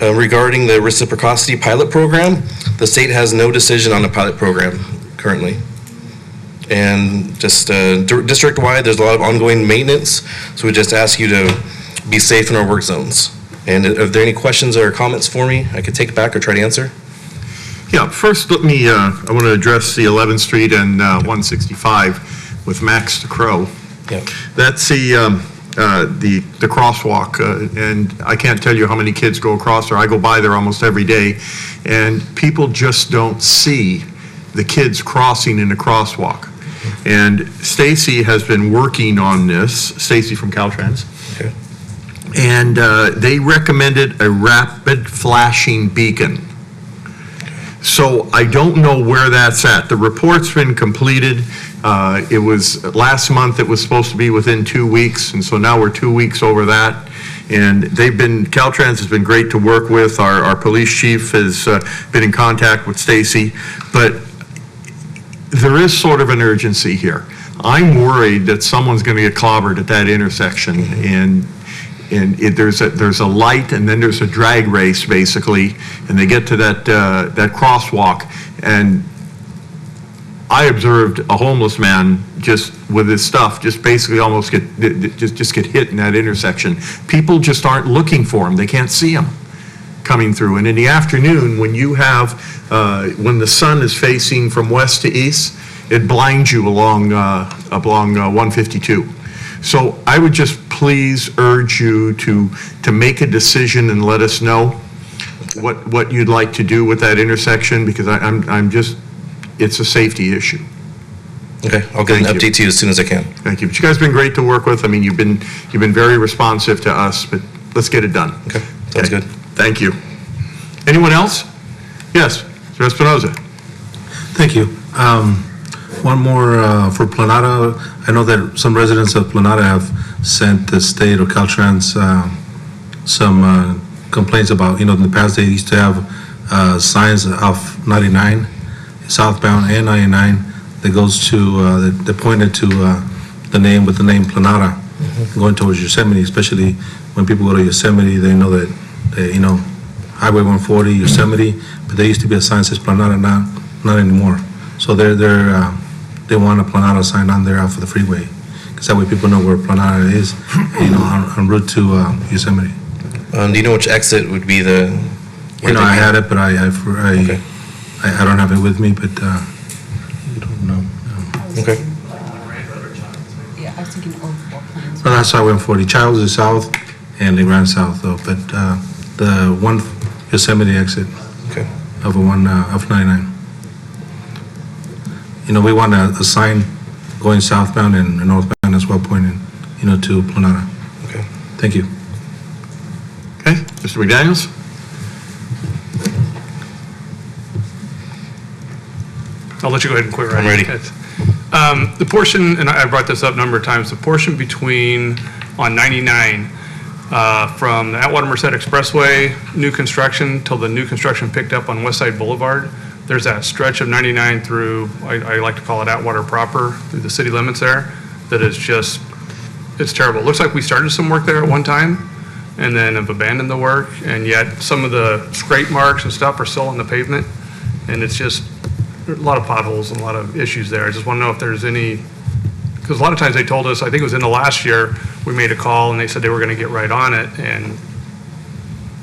regarding the reciprocity pilot program, the state has no decision on the pilot program currently. And just district-wide, there's a lot of ongoing maintenance, so we just ask you to be safe in our work zones. And if there are any questions or comments for me, I could take back or try to answer. Yeah, first let me, I want to address the 11th Street and 165 with Max to Crow. Yeah. That's the crosswalk, and I can't tell you how many kids go across there. I go by there almost every day, and people just don't see the kids crossing in the crosswalk. And Stacy has been working on this, Stacy from Caltrans. Okay. And they recommended a rapid flashing beacon. So I don't know where that's at. The report's been completed. It was last month, it was supposed to be within 2 weeks, and so now we're 2 weeks over that. And Caltrans has been great to work with. Our police chief has been in contact with Stacy, but there is sort of an urgency here. I'm worried that someone's going to get clobbered at that intersection, and there's a light, and then there's a drag race basically, and they get to that crosswalk, and I observed a homeless man just with his stuff just basically almost get hit in that intersection. People just aren't looking for him; they can't see him, coming through. And in the afternoon, when you have, when the sun is facing from west to east, it blinds you along 152. So I would just please urge you to make a decision and let us know what you'd like to do with that intersection, because I'm just, it's a safety issue. Okay, I'll get an update to you as soon as I can. Thank you. But you guys have been great to work with. I mean, you've been very responsive to us, but let's get it done. Okay, sounds good. Thank you. Anyone else? Yes, Mr. Espinoza. Thank you. One more for Planada. I know that some residents of Planada have sent the state or Caltrans some complaints about, in the past they used to have signs off 99, southbound and 99, that goes to, that pointed to the name with the name Planada, going towards Yosemite, especially when people go to Yosemite, they know that, Highway 140, Yosemite, but there used to be a sign that says Planada, not anymore. So they want a Planada sign on there off of the freeway, because that way people know where Planada is, en route to Yosemite. Do you know which exit would be the? I had it, but I don't have it with me, but you don't know. Okay. Yeah, I was thinking of Well, that's Highway 140. Childs is south and they ran south though, but the one Yosemite exit of 99. We want a sign going southbound and northbound as well, pointing, to Planada. Okay. Thank you. Okay, Mr. McDaniels? I'll let you go ahead and quit I'm writing. ready. The portion, and I brought this up a number of times, the portion between, on 99, from the Atwater Merced Expressway, new construction, till the new construction picked up on West Side Boulevard, there's that stretch of 99 through, I like to call it Atwater proper, through the city limits there, that is just, it's terrible. It looks like we started some work there at one time, and then have abandoned the work, and yet some of the scrape marks and stuff are still on the pavement, and it's just, a lot of potholes and a lot of issues there. I just want to know if there's any, because a lot of times they told us, I think it was in the last year, we made a call and they said they were going to get right on it, and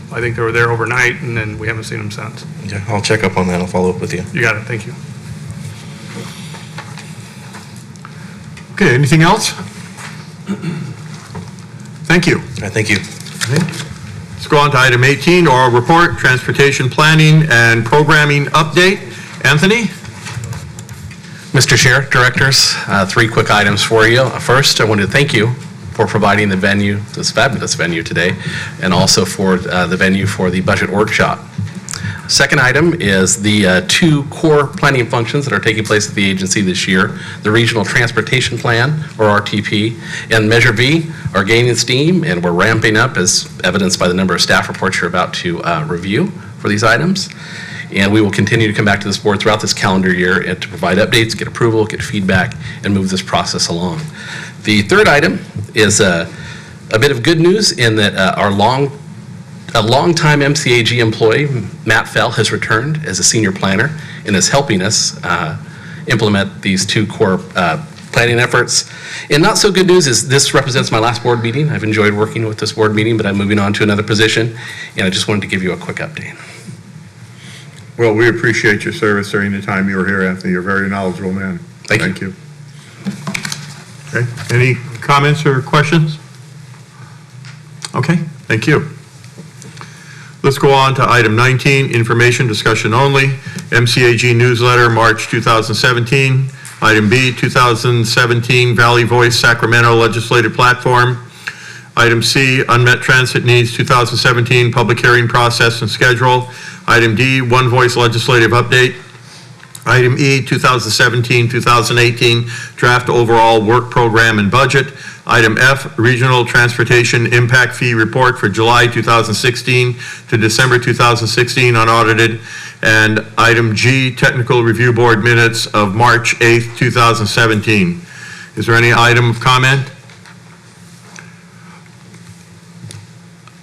I think they were there overnight, and then we haven't seen them since. Yeah, I'll check up on that. I'll follow up with you. You got it. Thank you. Okay, anything else? Thank you. All right, thank you. Let's go on to item 18, oral report, transportation planning and programming update. Anthony? Mr. Chair, Directors, 3 quick items for you. First, I want to thank you for providing the venue, this fabulous venue today, and also for the venue for the budget workshop. Second item is the 2 core planning functions that are taking place at the agency this year, the Regional Transportation Plan, or RTP, and Measure V are gaining steam, and we're ramping up, as evidenced by the number of staff reports you're about to review for these items. And we will continue to come back to this board throughout this calendar year and to provide updates, get approval, get feedback, and move this process along. The third item is a bit of good news in that a longtime MCAG employee, Matt Fell, has returned as a senior planner and is helping us implement these 2 core planning efforts. And not so good news is this represents my last board meeting. I've enjoyed working with this board meeting, but I'm moving on to another position, and I just wanted to give you a quick update. Well, we appreciate your service during the time you were here, Anthony. You're a very knowledgeable man. Thank you. Okay, any comments or questions? Okay, thank you. Let's go on to item 19, information discussion only. MCAG newsletter, March 2017. Item B, 2017 Valley Voice Sacramento Legislative Platform. Item C, unmet transit needs 2017 public hearing process and schedule. Item D, One Voice legislative update. Item E, 2017-2018 draft overall work program and budget. Item F, regional transportation impact fee report for July 2016 to December 2016 unaudited. And item G, technical review board minutes of March 8th, 2017. Is there any item of comment?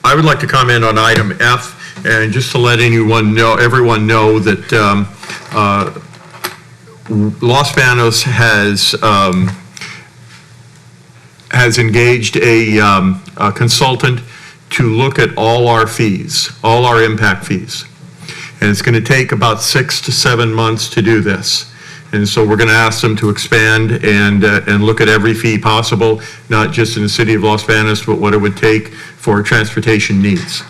I would like to comment on item F, and just to let everyone know that Los Banos has engaged a consultant to look at all our fees, all our impact fees. And it's going to take about 6 to 7 months to do this. And so we're going to ask them to expand and look at every fee possible, not just in the city of Los Banos, but what it would take for transportation needs.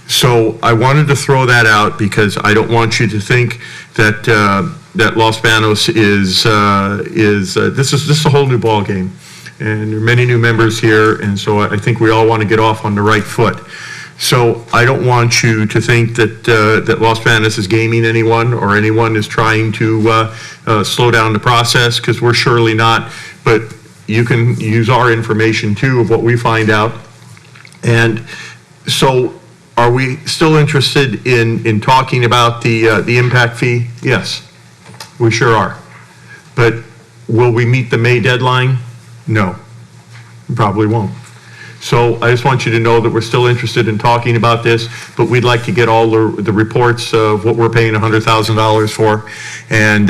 So I wanted to throw that out because I don't want you to think that that Los Banos is this is a whole new ballgame, and there are many new members here, and so I think we all want to get off on the right foot. So I don't want you to think that that Los Banos is gaming anyone or anyone is trying to slow down the process, because we're surely not. But you can use our information too of what we find out. And so, are we still interested in talking about the impact fee? Yes, we sure are. But will we meet the May deadline? No, we probably won't. So I just want you to know that we're still interested in talking about this, but we'd like to get all the reports of what we're paying $100,000 for, and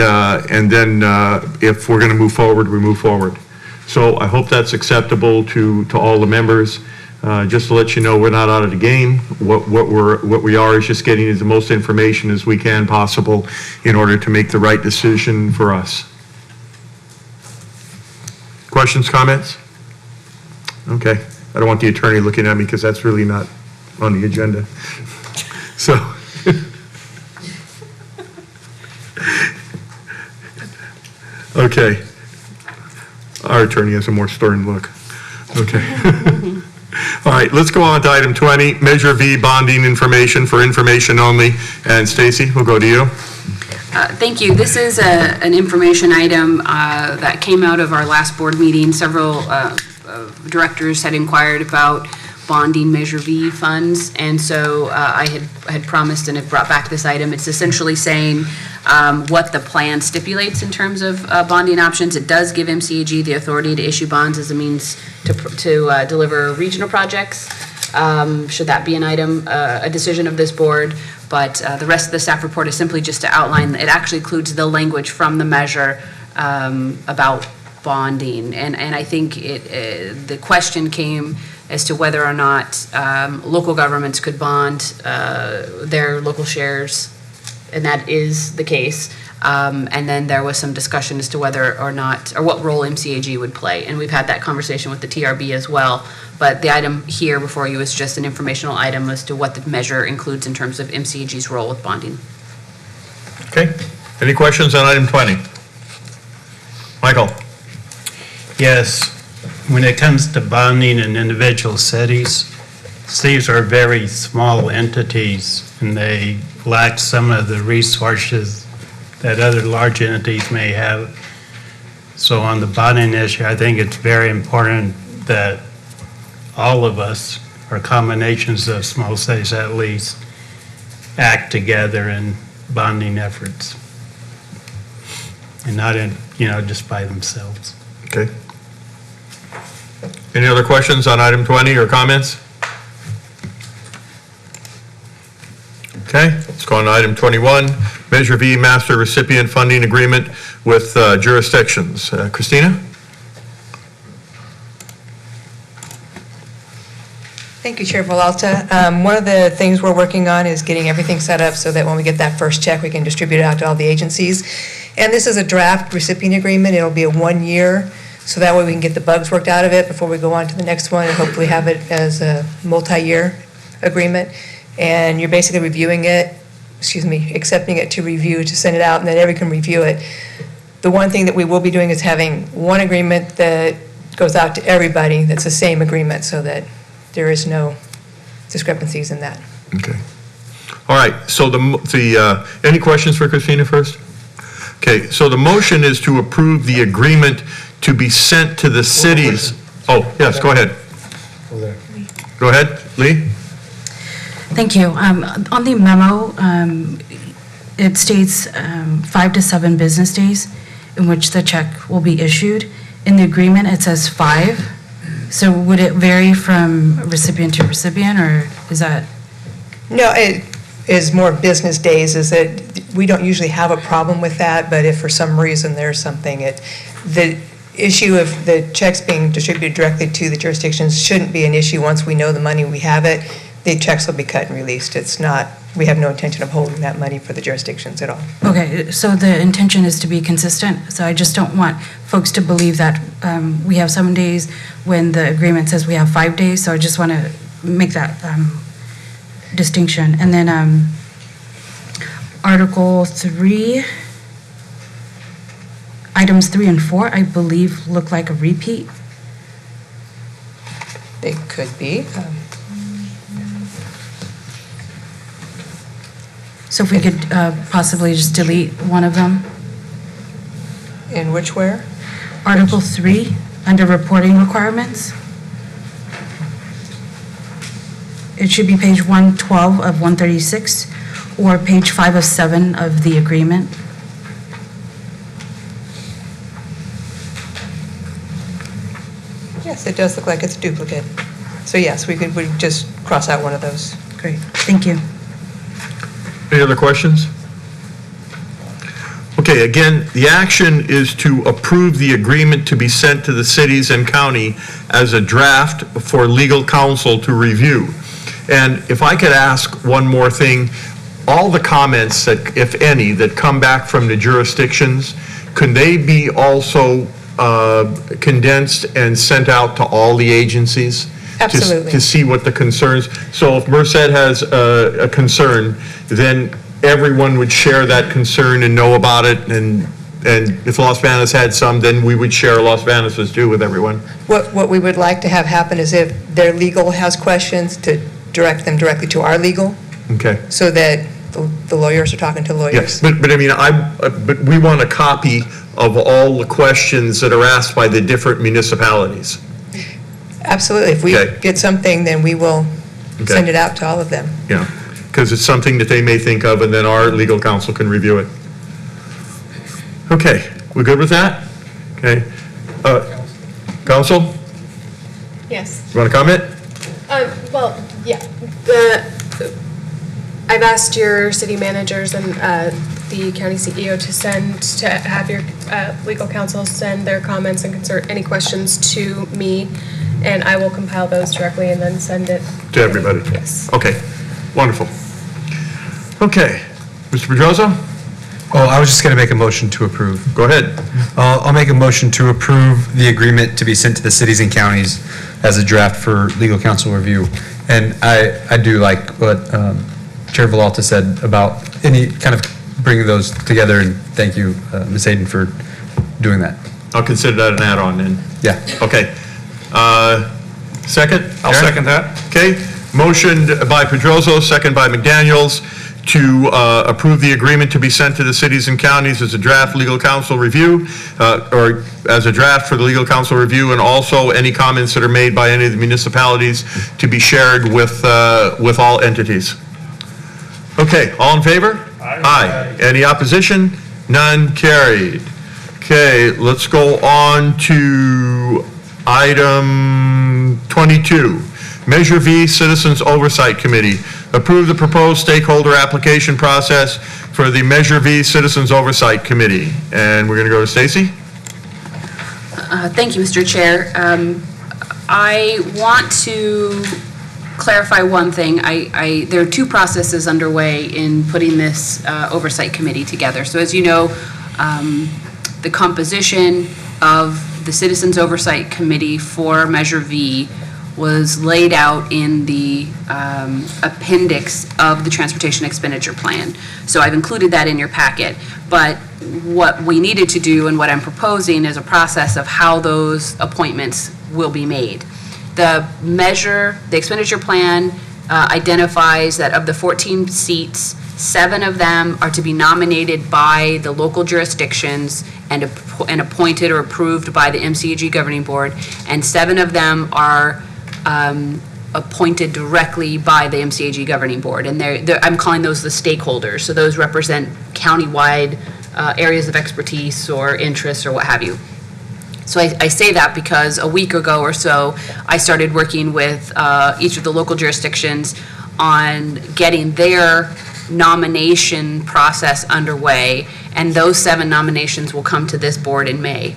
then if we're going to move forward, we move forward. So I hope that's acceptable to all the members. Just to let you know, we're not out of the game. What we are is just getting as the most information as we can possible in order to make the right decision for us. Questions, comments? Okay. I don't want the attorney looking at me because that's really not on the agenda. So, okay. Our attorney has a more stern look. Okay. All right, let's go on to item 20, Measure V bonding information for information only. And Stacy, we'll go to you. Thank you. This is an information item that came out of our last board meeting. Several directors had inquired about bonding Measure V funds, and so I had promised and have brought back this item. It's essentially saying what the plan stipulates in terms of bonding options. It does give MCAG the authority to issue bonds as a means to deliver regional projects, should that be an item, a decision of this board. But the rest of the staff report is simply just to outline, it actually includes the language from the measure about bonding. And I think the question came as to whether or not local governments could bond their local shares, and that is the case. And then there was some discussion as to whether or not, or what role MCAG would play. And we've had that conversation with the TRB as well. But the item here before you is just an informational item as to what the measure includes in terms of MCAG's role with bonding. Okay. Any questions on item 20? Michael? Yes. When it comes to bonding in individual cities, these are very small entities, and they lack some of the resources that other large entities may have. So on the bonding issue, I think it's very important that all of us, or combinations of small cities at least, act together in bonding efforts, and not in, just by themselves. Okay. Any other questions on item 20 or comments? Okay, let's go on to item 21, Measure V Master Recipient Funding Agreement with jurisdictions. Christina? Thank you, Chair Villalta. One of the things we're working on is getting everything set up so that when we get that first check, we can distribute it out to all the agencies. And this is a draft recipient agreement. It'll be a 1 year, so that way we can get the bugs worked out of it before we go on to the next one and hopefully have it as a multi-year agreement. And you're basically reviewing it, accepting it to review, to send it out, and then everyone can review it. The one thing that we will be doing is having one agreement that goes out to everybody that's the same agreement, so that there is no discrepancies in that. Okay. All right, so any questions for Christina first? Okay, so the motion is to approve the agreement to be sent to the cities. Oh, yes, go ahead. Go ahead, Lee. Thank you. On the memo, it states 5 to 7 business days in which the check will be issued. In the agreement, it says 5. So would it vary from recipient to recipient, or is that? No, it is more business days. Is that we don't usually have a problem with that, but if for some reason there's something, issue of the checks being distributed directly to the jurisdictions shouldn't be an issue. Once we know the money, we have it, the checks will be cut and released. It's not, we have no intention of holding that money for the jurisdictions at all. Okay, so the intention is to be consistent, so I just don't want folks to believe that we have 7 days when the agreement says we have 5 days, so I just want to make that distinction. And then Article 3, items 3 and 4, I believe look like a repeat. They could be. So if we could possibly just delete one of them. In which where? Article 3, under reporting requirements. It should be page 112 of 136, or page 5 of 7 of the agreement. Yes, it does look like it's a duplicate. So yes, we just cross out one of those. Great, thank you. Any other questions? Okay, again, the action is to approve the agreement to be sent to the cities and county as a draft for legal counsel to review. And if I could ask one more thing, all the comments that, if any, that come back from the jurisdictions, can they be also condensed and sent out to all the agencies? Absolutely. To see what the concerns, so if Merced has a concern, then everyone would share that concern and know about it, and if Los Banos had some, then we would share Los Banos' too with everyone. What we would like to have happen is if their legal has questions, to direct them directly to our legal, Okay. so that the lawyers are talking to lawyers. Yes, but I mean, but we want a copy of all the questions that are asked by the different municipalities. Absolutely. If we Okay. get something, then we will Okay. send it out to all of them. Yeah, because it's something that they may think of, and then our legal counsel can review it. Okay, we good with that? Okay. Counsel, Yes. you want to comment? Well, yeah. I've asked your city managers and the county CEO to have your legal counsel send their comments and any questions to me, and I will compile those directly and then send it. To everybody? Yes. Okay, wonderful. Okay, Mr. Pedrosa? Oh, I was just going to make a motion to approve. Go ahead. I'll make a motion to approve the agreement to be sent to the cities and counties as a draft for legal counsel review. And I do like what Chair Villalta said about any kind of bringing those together, and thank you, Ms. Hayden, for doing that. I'll consider that an add-on then. Yeah. Okay. Second? I'll second that. Okay, motioned by Pedrosa, second by McDaniels, to approve the agreement to be sent to the cities and counties as a draft legal counsel review, or as a draft for the legal counsel review, and also any comments that are made by any of the municipalities to be shared with all entities. Okay, all in favor? Aye. Any opposition? None carried. Okay, let's go on to item 22. Measure V Citizens Oversight Committee. Approve the proposed stakeholder application process for the Measure V Citizens Oversight Committee. And we're going to go to Stacy. Thank you, Mr. Chair. I want to clarify one thing. There are two processes underway in putting this oversight committee together. So as you know, the composition of the Citizens Oversight Committee for Measure V was laid out in the appendix of the Transportation Expenditure Plan. So I've included that in your packet. But what we needed to do and what I'm proposing is a process of how those appointments will be made. The expenditure plan identifies that of the 14 seats, 7 of them are to be nominated by the local jurisdictions and appointed or approved by the MCAG Governing Board, and 7 of them are appointed directly by the MCAG Governing Board. And I'm calling those the stakeholders. So those represent countywide areas of expertise or interests or what have you. So I say that because a week ago or so, I started working with each of the local jurisdictions on getting their nomination process underway, and those 7 nominations will come to this board in May.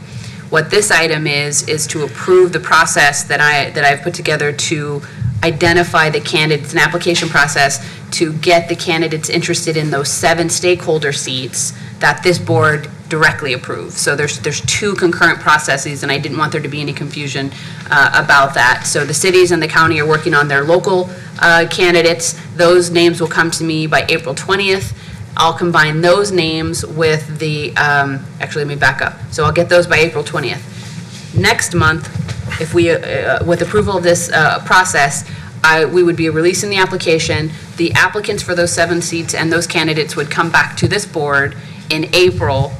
What this item is to approve the process that I've put together to identify the candidates, an application process to get the candidates interested in those 7 stakeholder seats that this board directly approves. So there's 2 concurrent processes, and I didn't want there to be any confusion about that. So the cities and the county are working on their local candidates. Those names will come to me by April 20th. I'll combine those names with the, actually, let me back up. So I'll get those by April 20th. Next month, if we, with approval of this process, we would be releasing the application. The applicants for those 7 seats and those candidates would come back to this board in April.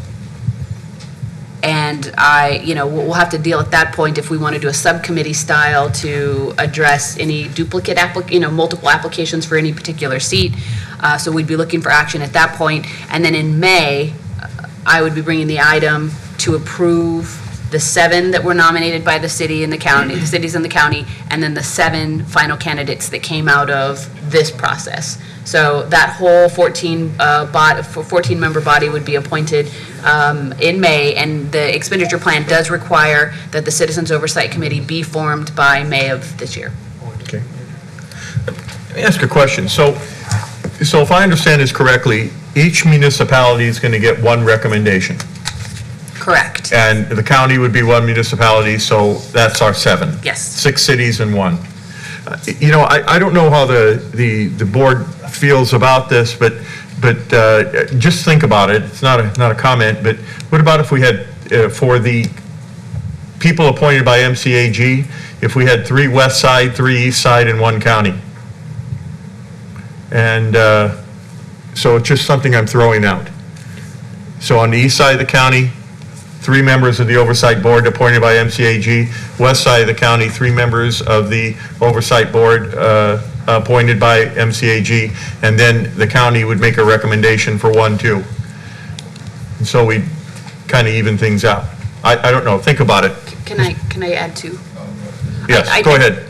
And we'll have to deal at that point if we want to do a subcommittee style to address any duplicate multiple applications for any particular seat. So we'd be looking for action at that point. And then in May, I would be bringing the item to approve the 7 that were nominated by the city and the county, the cities and the county, and then the 7 final candidates that came out of this process. So that whole 14-member body would be appointed in May, and the expenditure plan does require that the Citizens Oversight Committee be formed by May of this year. Okay. Let me ask a question. So if I understand this correctly, each municipality is going to get 1 recommendation. Correct. And the county would be 1 municipality, so that's our 7. Yes. 6 cities and 1. I don't know how the board feels about this, but just think about it. It's not a comment, but what about if we had, for the people appointed by MCAG, if we had 3 west side, 3 east side, and 1 county? And so it's just something I'm throwing out. So on the east side of the county, 3 members of the Oversight Board appointed by MCAG. West side of the county, 3 members of the Oversight Board appointed by MCAG. And then the county would make a recommendation for 1, 2. And so we kind of even things out. I don't know. Think about it. Can I add 2? Yes, go ahead.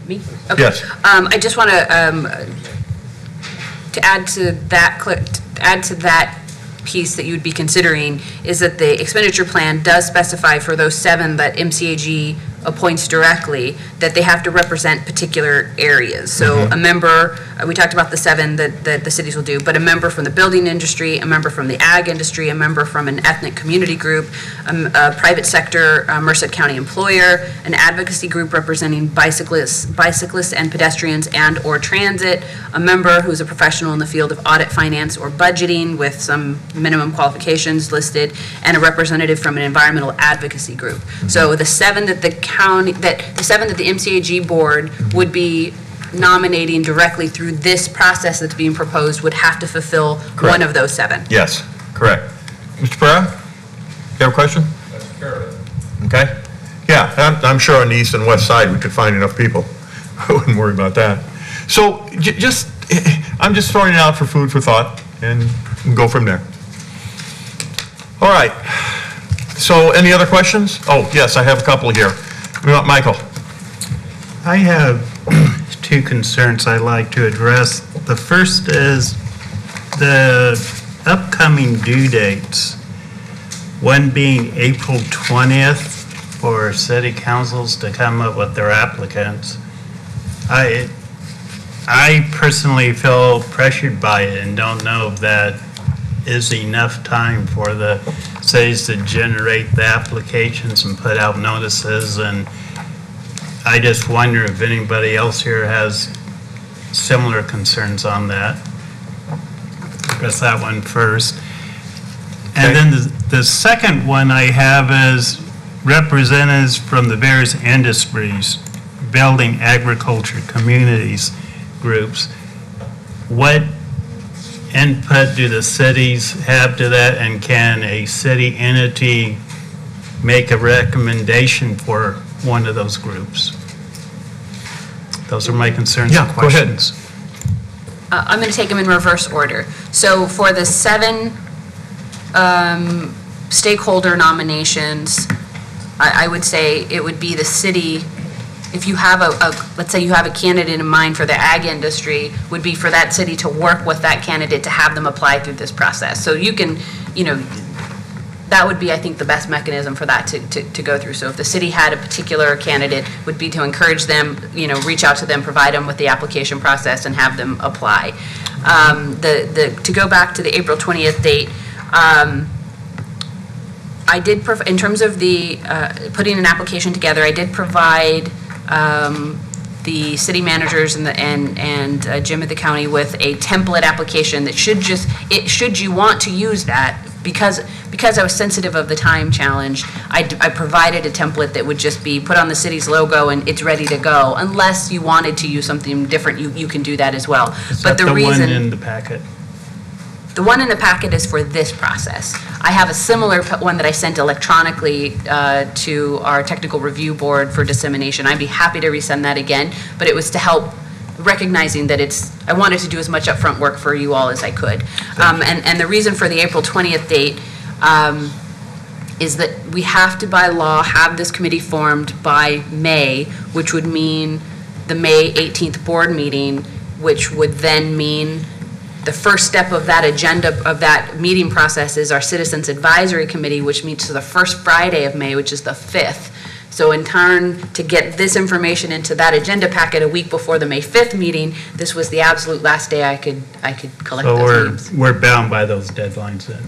Me? Okay. Yes. I just want to add to that piece that you would be considering is that the expenditure plan does specify for those 7 that MCAG appoints directly that they have to represent particular areas. So a member, we talked about the 7 that the cities will do, but a member from the building industry, a member from the ag industry, a member from an ethnic community group, a private sector Merced County employer, an advocacy group representing bicyclists and pedestrians and or transit, a member who's a professional in the field of audit, finance, or budgeting with some minimum qualifications listed, and a representative from an environmental advocacy group. So the 7 that the MCAG board would be nominating directly through this process that's being proposed would have to fulfill one of those 7. Yes, correct. Mr. Pereira, you have a question? That's correct. Okay. Yeah, I'm sure on the east and west side we could find enough people. I wouldn't worry about that. So I'm just throwing it out for food for thought, and we'll go from there. All right. So any other questions? Oh, yes, I have a couple here. We want Michael. I have 2 concerns I'd like to address. The first is the upcoming due dates, one being April 20th for city councils to come up with their applicants. I personally feel pressured by it and don't know if that is enough time for the cities to generate the applications and put out notices. And I just wonder if anybody else here has similar concerns on that. Address that one first. And then the second one I have is representatives from the various industries, building, agriculture, communities, groups. What input do the cities have to that, and can a city entity make a recommendation for one of those groups? Those are my concerns and questions. Go ahead. I'm going to take them in reverse order. So for the 7 stakeholder nominations, I would say it would be the city. If you have let's say you have a candidate in mind for the ag industry, would be for that city to work with that candidate to have them apply through this process. So you can, that would be, I think, the best mechanism for that to go through. So if the city had a particular candidate, would be to encourage them, reach out to them, provide them with the application process, and have them apply. To go back to the April 20th date, I did, in terms of the putting an application together, I did provide the city managers and Jim at the county with a template application that should you want to use that, because I was sensitive of the time challenge, I provided a template that would just be put on the city's logo and it's ready to go. Unless you wanted to use something different, you can do that as well. But the reason, one in the packet? The one in the packet is for this process. I have a similar one that I sent electronically to our technical review board for dissemination. I'd be happy to resend that again, but it was to help recognizing that I wanted to do as much upfront work for you all as I could. And the reason for the April 20th date is that we have to, by law, have this committee formed by May, which would mean the May 18th board meeting, which would then mean the first step of that agenda, of that meeting process, is our Citizens Advisory Committee, which meets the first Friday of May, which is the 5th. So in turn, to get this information into that agenda packet a week before the May 5th meeting, this was the absolute last day I could collect those names. So we're bound by those deadlines then?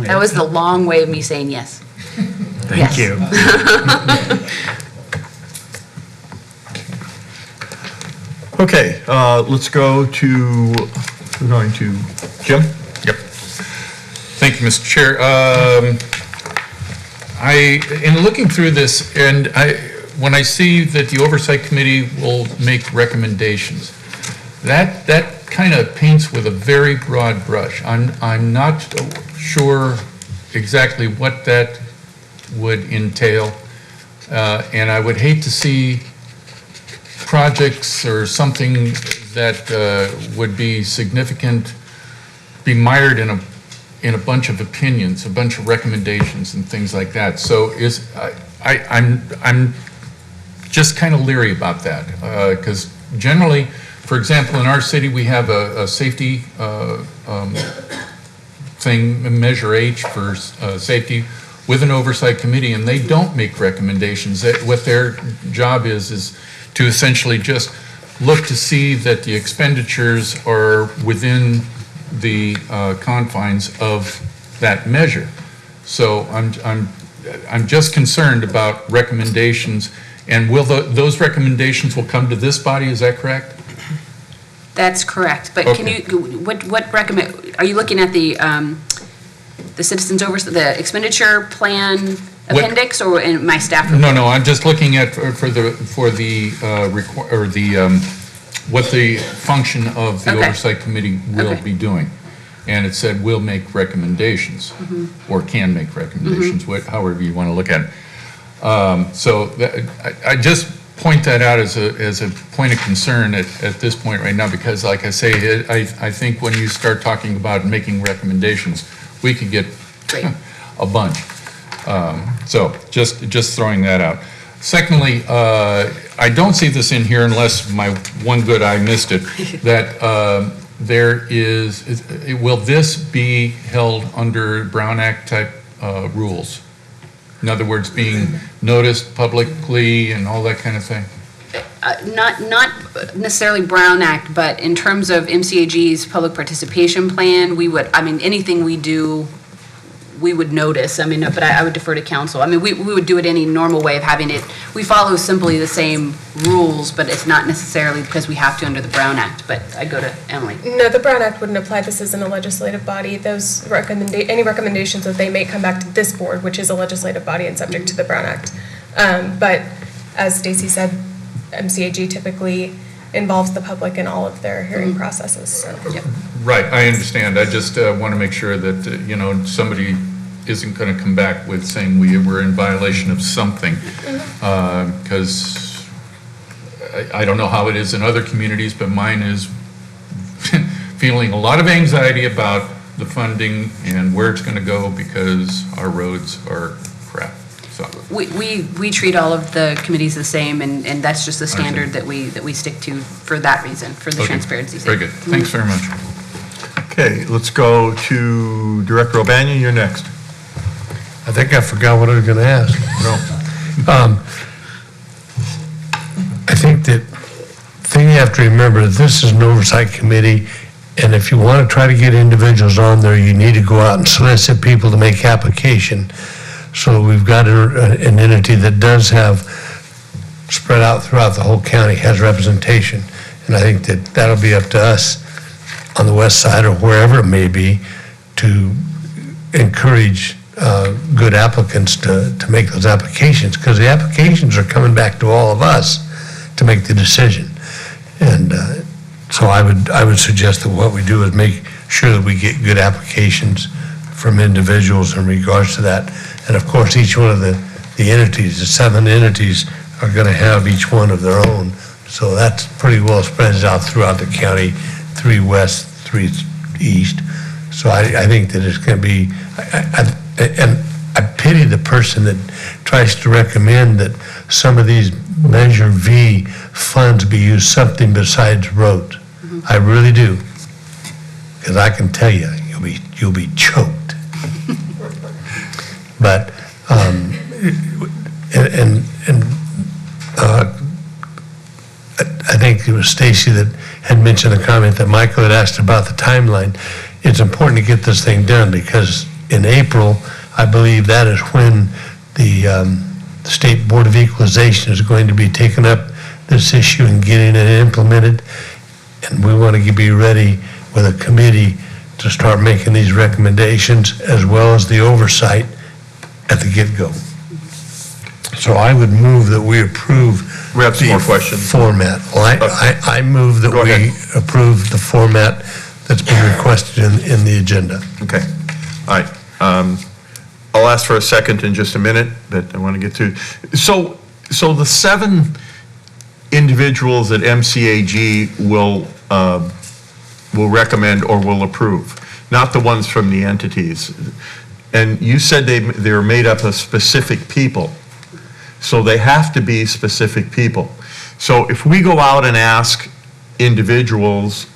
That was the long way of me saying yes. Thank you. Okay, let's go to, we're going to Jim? Yep. Thank you, Mr. Chair. In looking through this, and when I see that the Oversight Committee will make recommendations, that kind of paints with a very broad brush. I'm not sure exactly what that would entail, and I would hate to see projects or something that would be significant be mired in a bunch of opinions, a bunch of recommendations and things like that. So I'm just kind of leery about that, because generally, for example, in our city, we have a safety thing, Measure H for safety, with an oversight committee, and they don't make recommendations. What their job is to essentially just look to see that the expenditures are within the confines of that measure. So I'm just concerned about recommendations, and will those recommendations will come to this body? Is that correct? That's correct. But Okay. can you what recommend? Are you looking at the citizens oversight, the expenditure plan appendix, or in my staff report? No, I'm just looking at what the function of the Okay. oversight committee will Okay. be doing. And it said will make recommendations, or can make recommendations, however you want to look at it. So I just point that out as a point of concern at this point right now, because like I say, I think when you start talking about making recommendations, we could get a bunch. So just throwing that out. Secondly, I don't see this in here unless my one good eye missed it, that will this be held under Brown Act type rules? In other words, being noticed publicly and all that kind of thing? Not necessarily Brown Act, but in terms of MCAG's public participation plan, anything we do, we would notice. But I would defer to council. We would do it any normal way of having it. We follow simply the same rules, but it's not necessarily because we have to under the Brown Act. But I go to Emily. No, the Brown Act wouldn't apply. This isn't a legislative body. Those any recommendations that they make come back to this board, which is a legislative body and subject to the Brown Act. But as Stacy said, MCAG typically involves the public in all of their hearing processes. So. Yep. Right, I understand. I just want to make sure that, somebody isn't going to come back with saying we were in violation of something. Because I don't know how it is in other communities, but mine is feeling a lot of anxiety about the funding and where it's going to go because our roads are crap. So we treat all of the committees the same, and that's just the standard that we stick to for that reason, for the transparency sake. Very good. Thanks very much. Okay, let's go to Director O'Banion. You're next. I think I forgot what I was gonna ask. I think that thing you have to remember, this is an oversight committee, and if you want to try to get individuals on there, you need to go out and solicit people to make application. So we've got an entity that does have, spread out throughout the whole county, has representation. And I think that that'll be up to us on the west side or wherever it may be to encourage good applicants to make those applications, because the applications are coming back to all of us to make the decision. And so I would suggest that what we do is make sure that we get good applications from individuals in regards to that. And of course, each one of the entities, the 7 entities, are going to have each one of their own. So that's pretty well spread out throughout the county, 3 west, 3 east. So I think that it's going to be, and I pity the person that tries to recommend that some of these Measure V funds be used something besides roads. I really do. Because I can tell you, you'll be choked. But, I think it was Stacy that had mentioned a comment that Michael had asked about the timeline. It's important to get this thing done because in April, I believe that is when the State Board of Equalization is going to be taking up this issue and getting it implemented. And we want to be ready with a committee to start making these recommendations as well as the oversight at the get-go. So I would move that we approve. We have some more questions. Format. Well, I move that we approve the format that's been requested in the agenda. Okay. All right. I'll ask for a second in just a minute, but I want to get to. So the 7 individuals that MCAG will recommend or will approve, not the ones from the entities. And you said they're made up of specific people. So they have to be specific people. So if we go out and ask individuals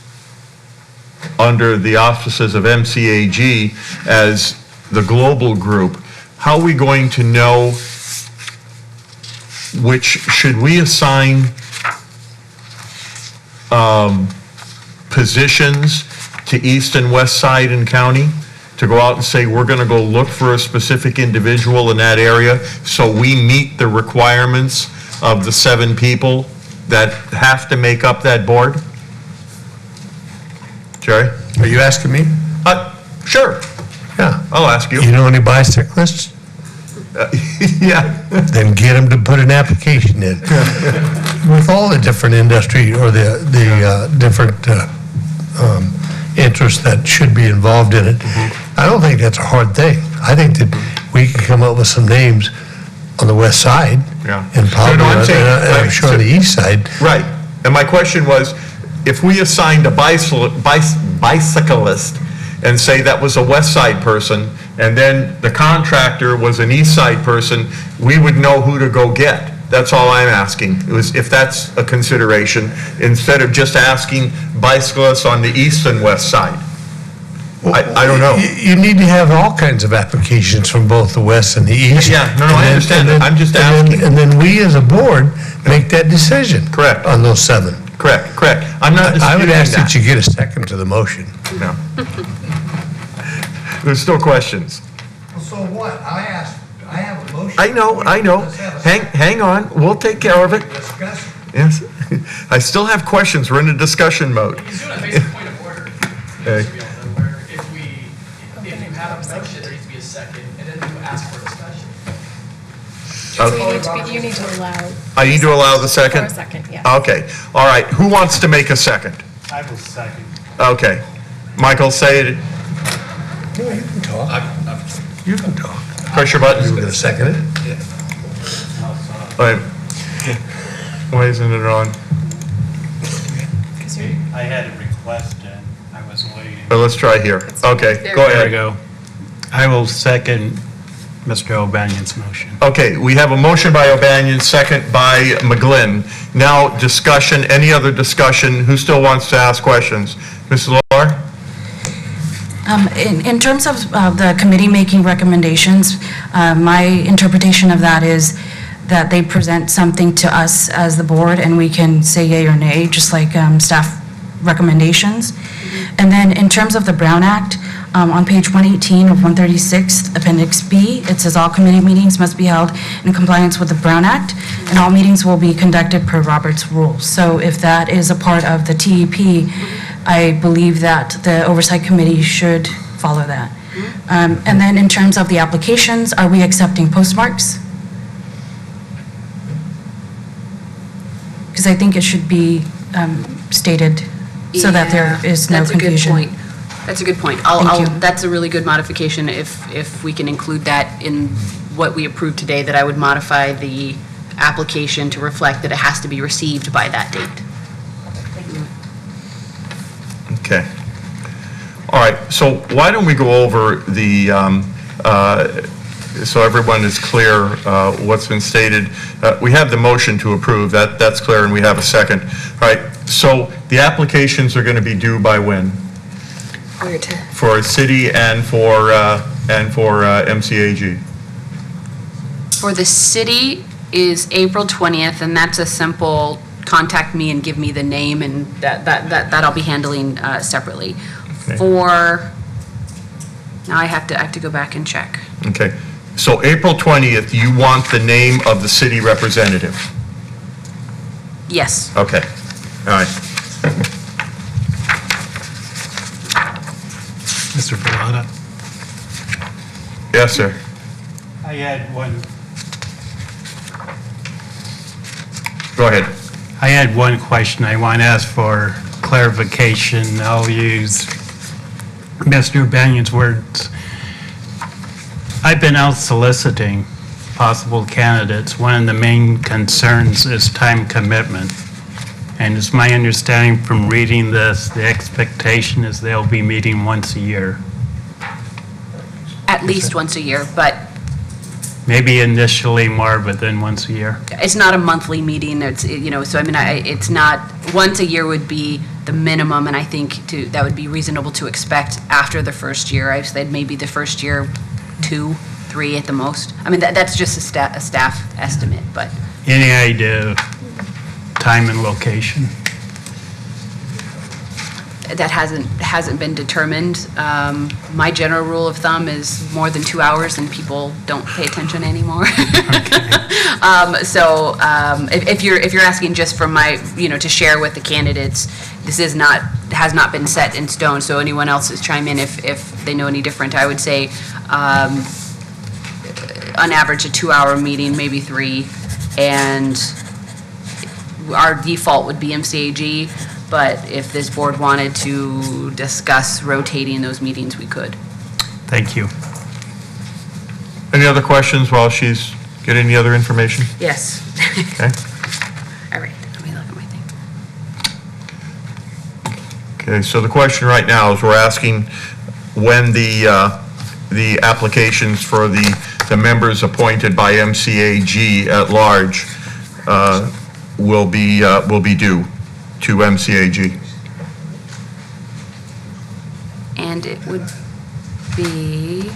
under the auspices of MCAG as the global group, how are we going to know should we assign positions to east and west side and county to go out and say, we're going to go look for a specific individual in that area so we meet the requirements of the 7 people that have to make up that board? Jerry? Are you asking me? Sure. Yeah. I'll ask you. You know any bicyclists? Yeah. Then get them to put an application in. With all the different industry or the different interests that should be involved in it, I don't think that's a hard thing. I think that we can come up with some names on the west side. Yeah. And probably, I'm sure on the east side. Right. And my question was, if we assigned a bicyclist and say that was a west side person, and then the contractor was an east side person, we would know who to go get. That's all I'm asking. It was if that's a consideration, instead of just asking bicyclists on the east and west side. I don't know. You need to have all kinds of applications from both the west and the east. Yeah, no, I understand that. I'm just asking. And then we as a board make that decision. Correct. On those 7. Correct. I'm not disputing that. I would ask that you get a second to the motion. No. There's still questions. So what? I have a motion. I know. Hang on. We'll take care of it. Discussion. Yes. I still have questions. We're in a discussion mode. He's doing a basic point of order. Okay. If you have a motion, there needs to be a second, and then you ask for discussion. So you need to allow. I need to allow the second? For a second, yeah. Okay. All right. Who wants to make a second? I will second. Okay. Michael, say it. No, you can talk. You can talk. Press your button. You were going to second it? Yeah. Wait. Why isn't it on? I had a request and I was waiting. But let's try here. Okay, go There we ahead. go. I will second Mr. O'Banion's motion. Okay, we have a motion by O'Banion, second by McGlynn. Now, discussion, any other discussion? Who still wants to ask questions? Mrs. Lar? In terms of the committee making recommendations, my interpretation of that is that they present something to us as the board, and we can say yay or nay, just like staff recommendations. And then in terms of the Brown Act, on page 118 of 136, Appendix B, it says all committee meetings must be held in compliance with the Brown Act, and all meetings will be conducted per Robert's rules. So if that is a part of the TEP, I believe that the Oversight Committee should follow that. And then in terms of the applications, are we accepting postmarks? Because I think it should be stated so that there is no confusion. That's a good point. That's a good point. That's a really good modification. If we can include that in what we approved today, that I would modify the application to reflect that it has to be received by that date. Okay. All right, so why don't we go over the, so everyone is clear what's been stated. We have the motion to approve, that's clear, and we have a second. All right, so the applications are going to be due by when? For city and for MCAG? For the city is April 20th, and that's a simple contact me and give me the name, and that I'll be handling separately. Okay. For, now I have to go back and check. Okay, so April 20th, you want the name of the city representative? Yes. Okay, all right. Mr. Pilata? Yes, sir. I had one. Go ahead. I had one question. I want to ask for clarification. I'll use Mr. Banyan's words. I've been out soliciting possible candidates. One of the main concerns is time commitment. And it's my understanding from reading this, the expectation is they'll be meeting once a year. At least once a year, but Maybe initially more, but then once a year. it's not a monthly meeting. It's, so I mean, it's not, once a year would be the minimum, and I think that would be reasonable to expect after the first year. I've said maybe the first year, 2, 3 at the most. I mean, that's just a staff estimate, but. Any idea of time and location? That hasn't been determined. My general rule of thumb is more than 2 hours and people don't pay attention anymore. If you're asking just from my, to share with the candidates, this has not been set in stone, so anyone else is chime in if they know any different. I would say on average a 2-hour meeting, maybe 3, and our default would be MCAG. But if this board wanted to discuss rotating those meetings, we could. Thank you. Any other questions while she's getting the other information? Yes. Okay. All right, let me look at my thing. Okay, so the question right now is we're asking when the applications for the members appointed by MCAG at large will be due to MCAG. And it would be,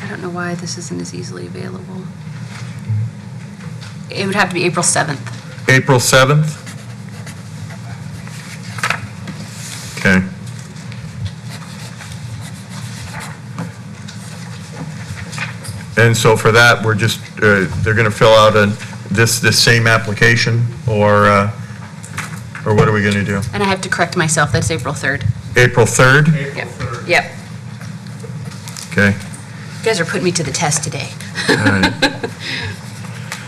I don't know why this isn't as easily available. It would have to be April 7th. April 7th? Okay. And so for that, we're just, they're going to fill out this same application, or what are we going to do? And I have to correct myself, that's April 3rd. April 3rd? Yep. Okay. You guys are putting me to the test today. All right.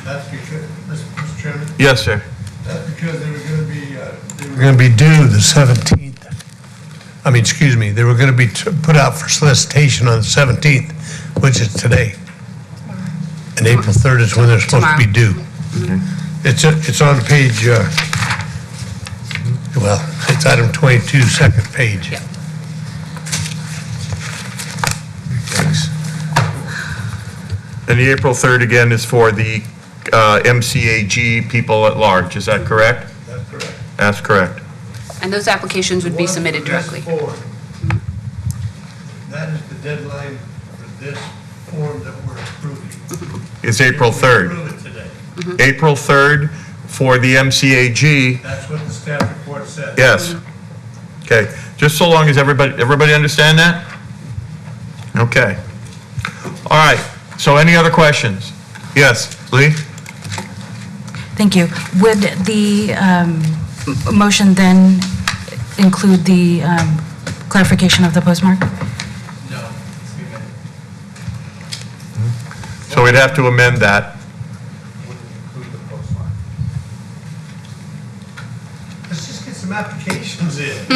That's because, Mr. Chairman? Yes, sir. That's because they were going to be due the 17th. I mean, excuse me, they were going to be put out for solicitation on the 17th, which is today. And April 3rd is when they're supposed to be due. It's on page, it's item 22, second page. Yep. Thanks. And the April 3rd, again, is for the MCAG people at large, is that correct? That's correct. That's correct. And those applications would be submitted directly. That is the deadline for this form that we're approving. It's April 3rd. Approve it today. April 3rd for the MCAG. That's what the staff report says. Yes. Okay, just so long as everybody understand that? Okay. All right, so any other questions? Yes, Lee? Thank you. Would the motion then include the clarification of the postmark? So we'd have to amend that. Let's just get some applications in. I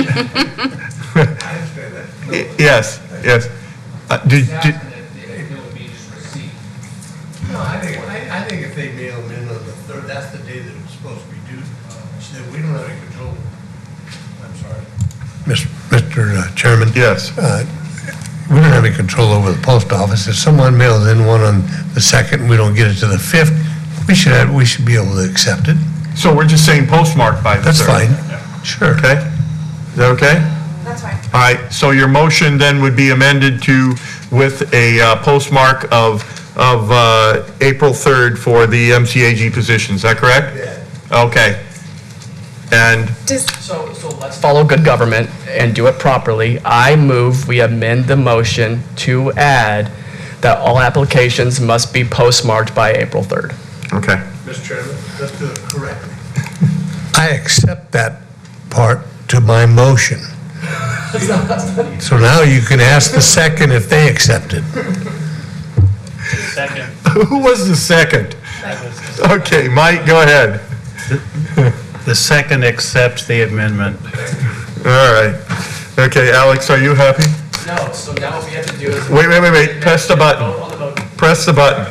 understand that. Yes, yes. No, I think if they mail them in on the 3rd, that's the day that it's supposed to be due. So we don't have any control. I'm sorry. Mr. Chairman? Yes. We don't have any control over the post office. If someone mails in one on the 2nd and we don't get it to the 5th, we should be able to accept it. So we're just saying postmark by the 3rd? That's fine. Sure. Okay? Is that okay? That's fine. All right, so your motion then would be amended to, with a postmark of April 3rd for the MCAG position, is that correct? Yeah. Okay. And? So let's follow good government and do it properly. I move we amend the motion to add that all applications must be postmarked by April 3rd. Okay. Mr. Chairman, let's do it correctly. I accept that part to my motion. So now you can ask the second if they accept it. Second. Who was the second? Okay, Mike, go ahead. The second accepts the amendment. All right. Okay, Alex, are you happy? No, so now what we have to do is... Wait. Press the button. Press the button.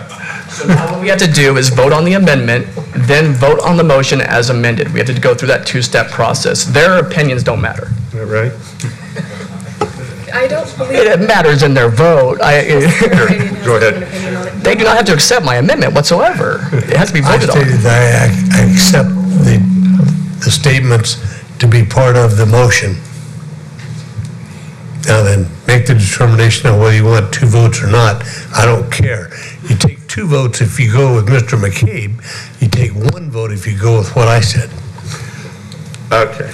So now what we have to do is vote on the amendment, then vote on the motion as amended. We have to go through that two-step process. Their opinions don't matter. Is that right? I don't believe. It matters in their vote. Go ahead. They do not have to accept my amendment whatsoever. It has to be voted on. I stated that I accept the statements to be part of the motion. Now then, make the determination on whether you want 2 votes or not. I don't care. You take 2 votes if you go with Mr. McCabe. You take 1 vote if you go with what I said. Okay.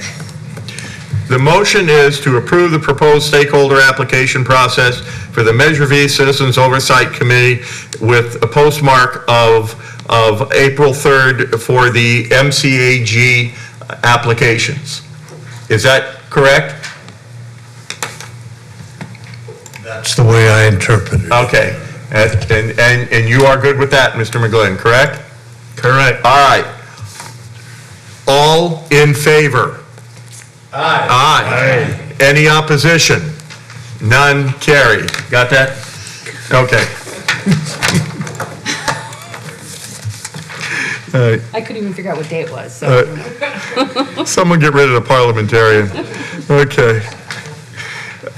The motion is to approve the proposed stakeholder application process for the Measure V Citizens Oversight Committee with a postmark of April 3rd for the MCAG applications. Is that correct? That's the way I interpret it. Okay. And you are good with that, Mr. McGlynn, correct? Correct. All right. All in favor? Aye. Any opposition? None carried. Got that? Okay. I couldn't even figure out what day it was, so. Someone get rid of the parliamentarian. Okay.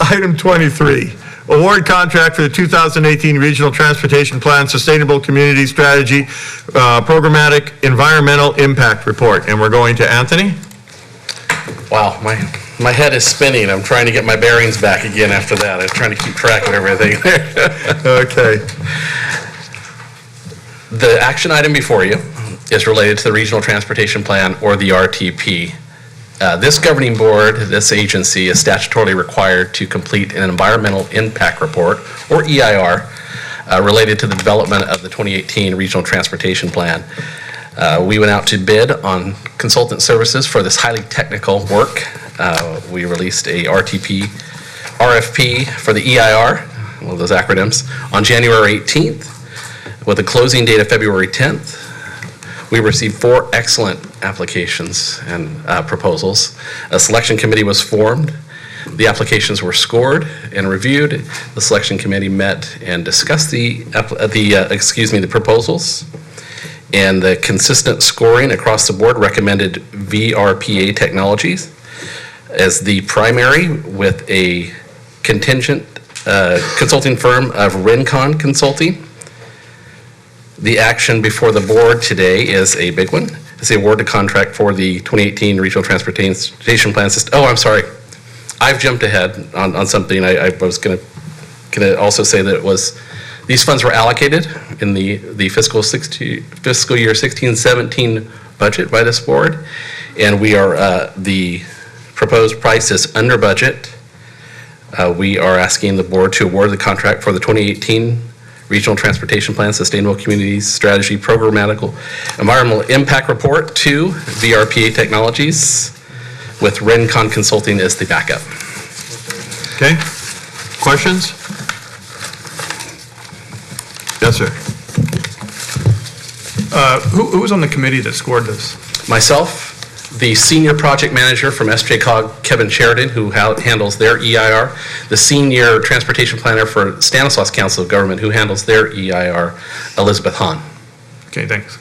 Item 23, award contract for the 2018 Regional Transportation Plan Sustainable Community Strategy Programmatic Environmental Impact Report. And we're going to Anthony? Wow, my head is spinning. I'm trying to get my bearings back again after that. I'm trying to keep track of everything. Okay. The action item before you is related to the Regional Transportation Plan, or the RTP. This governing board, this agency, is statutorily required to complete an environmental impact report, or EIR, related to the development of the 2018 Regional Transportation Plan. We went out to bid on consultant services for this highly technical work. We released a RFP for the EIR, one of those acronyms, on January 18th, with a closing date of February 10th. We received 4 excellent applications and proposals. A selection committee was formed. The applications were scored and reviewed. The selection committee met and discussed the proposals. And the consistent scoring across the board recommended VRPA Technologies as the primary, with a contingent consulting firm of Rincon Consulting. The action before the board today is a big one. It's the award to contract for the 2018 Regional Transportation Plan System. Oh, I'm sorry. I've jumped ahead on something. I was going to also say that it was, these funds were allocated in the fiscal year 16-17 budget by this board, and we are, the proposed price is under budget. We are asking the board to award the contract for the 2018 Regional Transportation Plan Sustainable Communities Strategy Programmatical Environmental Impact Report to VRPA Technologies with Rencon Consulting as the backup. Okay, questions? Yes, sir. Who was on the committee that scored this? Myself, the senior project manager from SJCOG, Kevin Sheridan, who handles their EIR, the senior transportation planner for Stanislaus Council of Government, who handles their EIR, Elizabeth Hahn. Okay, thanks.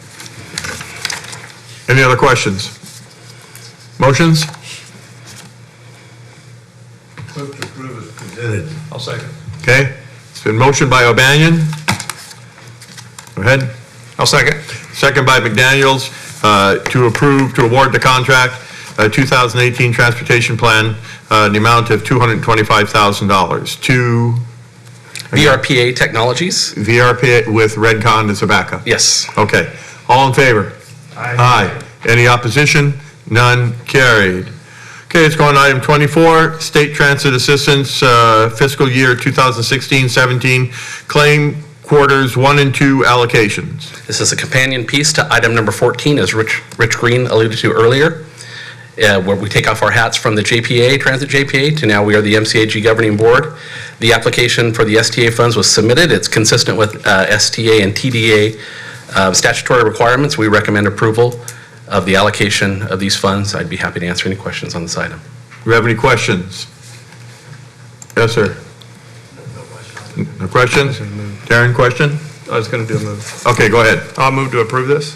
Any other questions? Motions? Move to approve as presented. I'll second. Okay, it's been motioned by O'Banion. Go ahead. I'll second. Second by McDaniels, to approve, to award the contract, 2018 Transportation Plan, the amount of $225,000 to VRPA Technologies. VRPA with Redcon as a backup. Yes. Okay. All in favor? Aye. Any opposition? None. Carried. Okay, let's go on to item 24, State Transit Assistance, fiscal year 2016-17, claim quarters 1 and 2 allocations. This is a companion piece to item number 14, as Rich Green alluded to earlier, where we take off our hats from the JPA, Transit JPA, to now we are the MCAG Governing Board. The application for the STA funds was submitted. It's consistent with STA and TDA statutory requirements. We recommend approval of the allocation of these funds. I'd be happy to answer any questions on this item. Do you have any questions? Yes, sir. No questions? Darren, question? I was going to do a move. Okay, go ahead. I'll move to approve this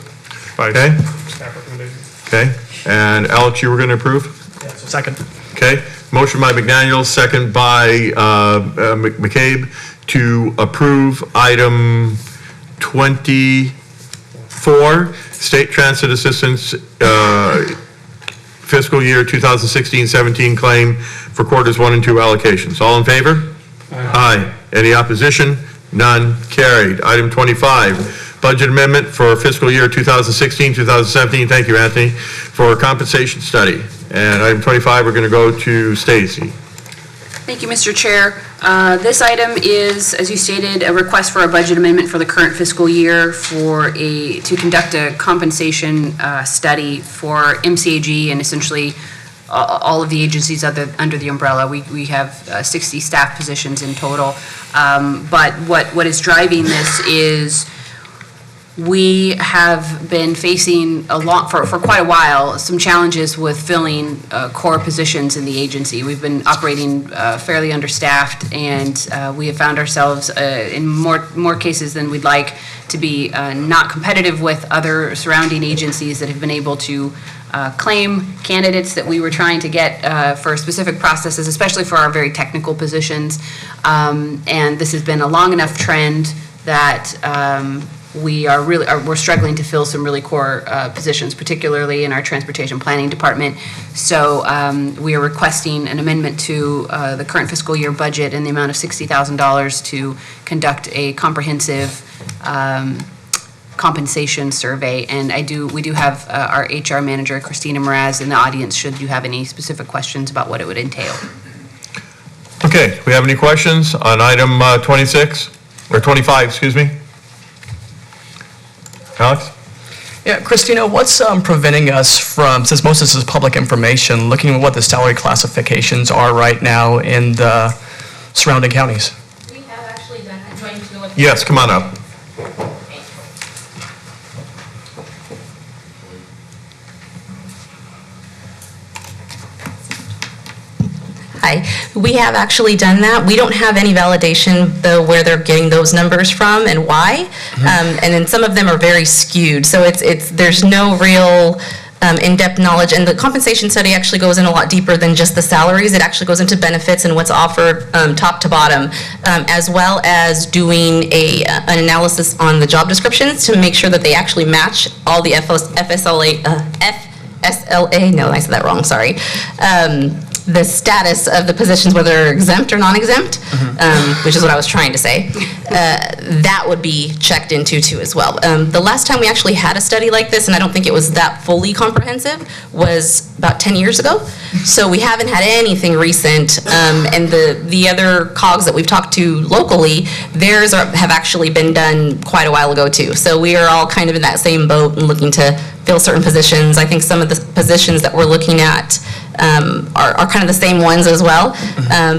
by Okay. staff recommendation. Okay, and Alex, you were going to approve? Second. Okay, motion by McDaniel, second by McCabe to approve item 24, State Transit Assistance fiscal year 2016-17 claim for quarters 1 and 2 allocations. All in favor? Aye. Any opposition? None. Carried. Item 25, budget amendment for fiscal year 2016-2017. Thank you, Anthony, for compensation study. And item 25, we're going to go to Stacy. Thank you, Mr. Chair. This item is, as you stated, a request for a budget amendment for the current fiscal year to conduct a compensation study for MCAG and essentially all of the agencies under the umbrella. We have 60 staff positions in total. But what is driving this is we have been facing a lot, for quite a while, some challenges with filling core positions in the agency. We've been operating fairly understaffed, and we have found ourselves in more cases than we'd like to be not competitive with other surrounding agencies that have been able to claim candidates that we were trying to get for specific processes, especially for our very technical positions. And this has been a long enough trend that we're struggling to fill some really core positions, particularly in our transportation planning department. So we are requesting an amendment to the current fiscal year budget in the amount of $60,000 to conduct a comprehensive compensation survey. And we do have our HR manager, Gustine, in the audience, should you have any specific questions about what it would entail. Okay, we have any questions on item 26, or 25, excuse me? Alex? Yeah, Christina, what's preventing us from, since most of this is public information, looking at what the salary classifications are right now in the surrounding counties? We have actually done, I'm trying to know what. Yes, come on up. Hi, we have actually done that. We don't have any validation, though, where they're getting those numbers from and why. And then some of them are very skewed. So there's no real in-depth knowledge, and the compensation study actually goes in a lot deeper than just the salaries. It actually goes into benefits and what's offered top to bottom, as well as doing an analysis on the job descriptions to make sure that they actually match all the FSLA, no, I said that wrong, sorry. The status of the positions, whether they're exempt or non-exempt, which is what I was trying to say, that would be checked into too as well. The last time we actually had a study like this, and I don't think it was that fully comprehensive, was about 10 years ago. So we haven't had anything recent, and the other COGs that we've talked to locally, theirs have actually been done quite a while ago too. So we are all kind of in that same boat and looking to fill certain positions. I think some of the positions that we're looking at are kind of the same ones as well.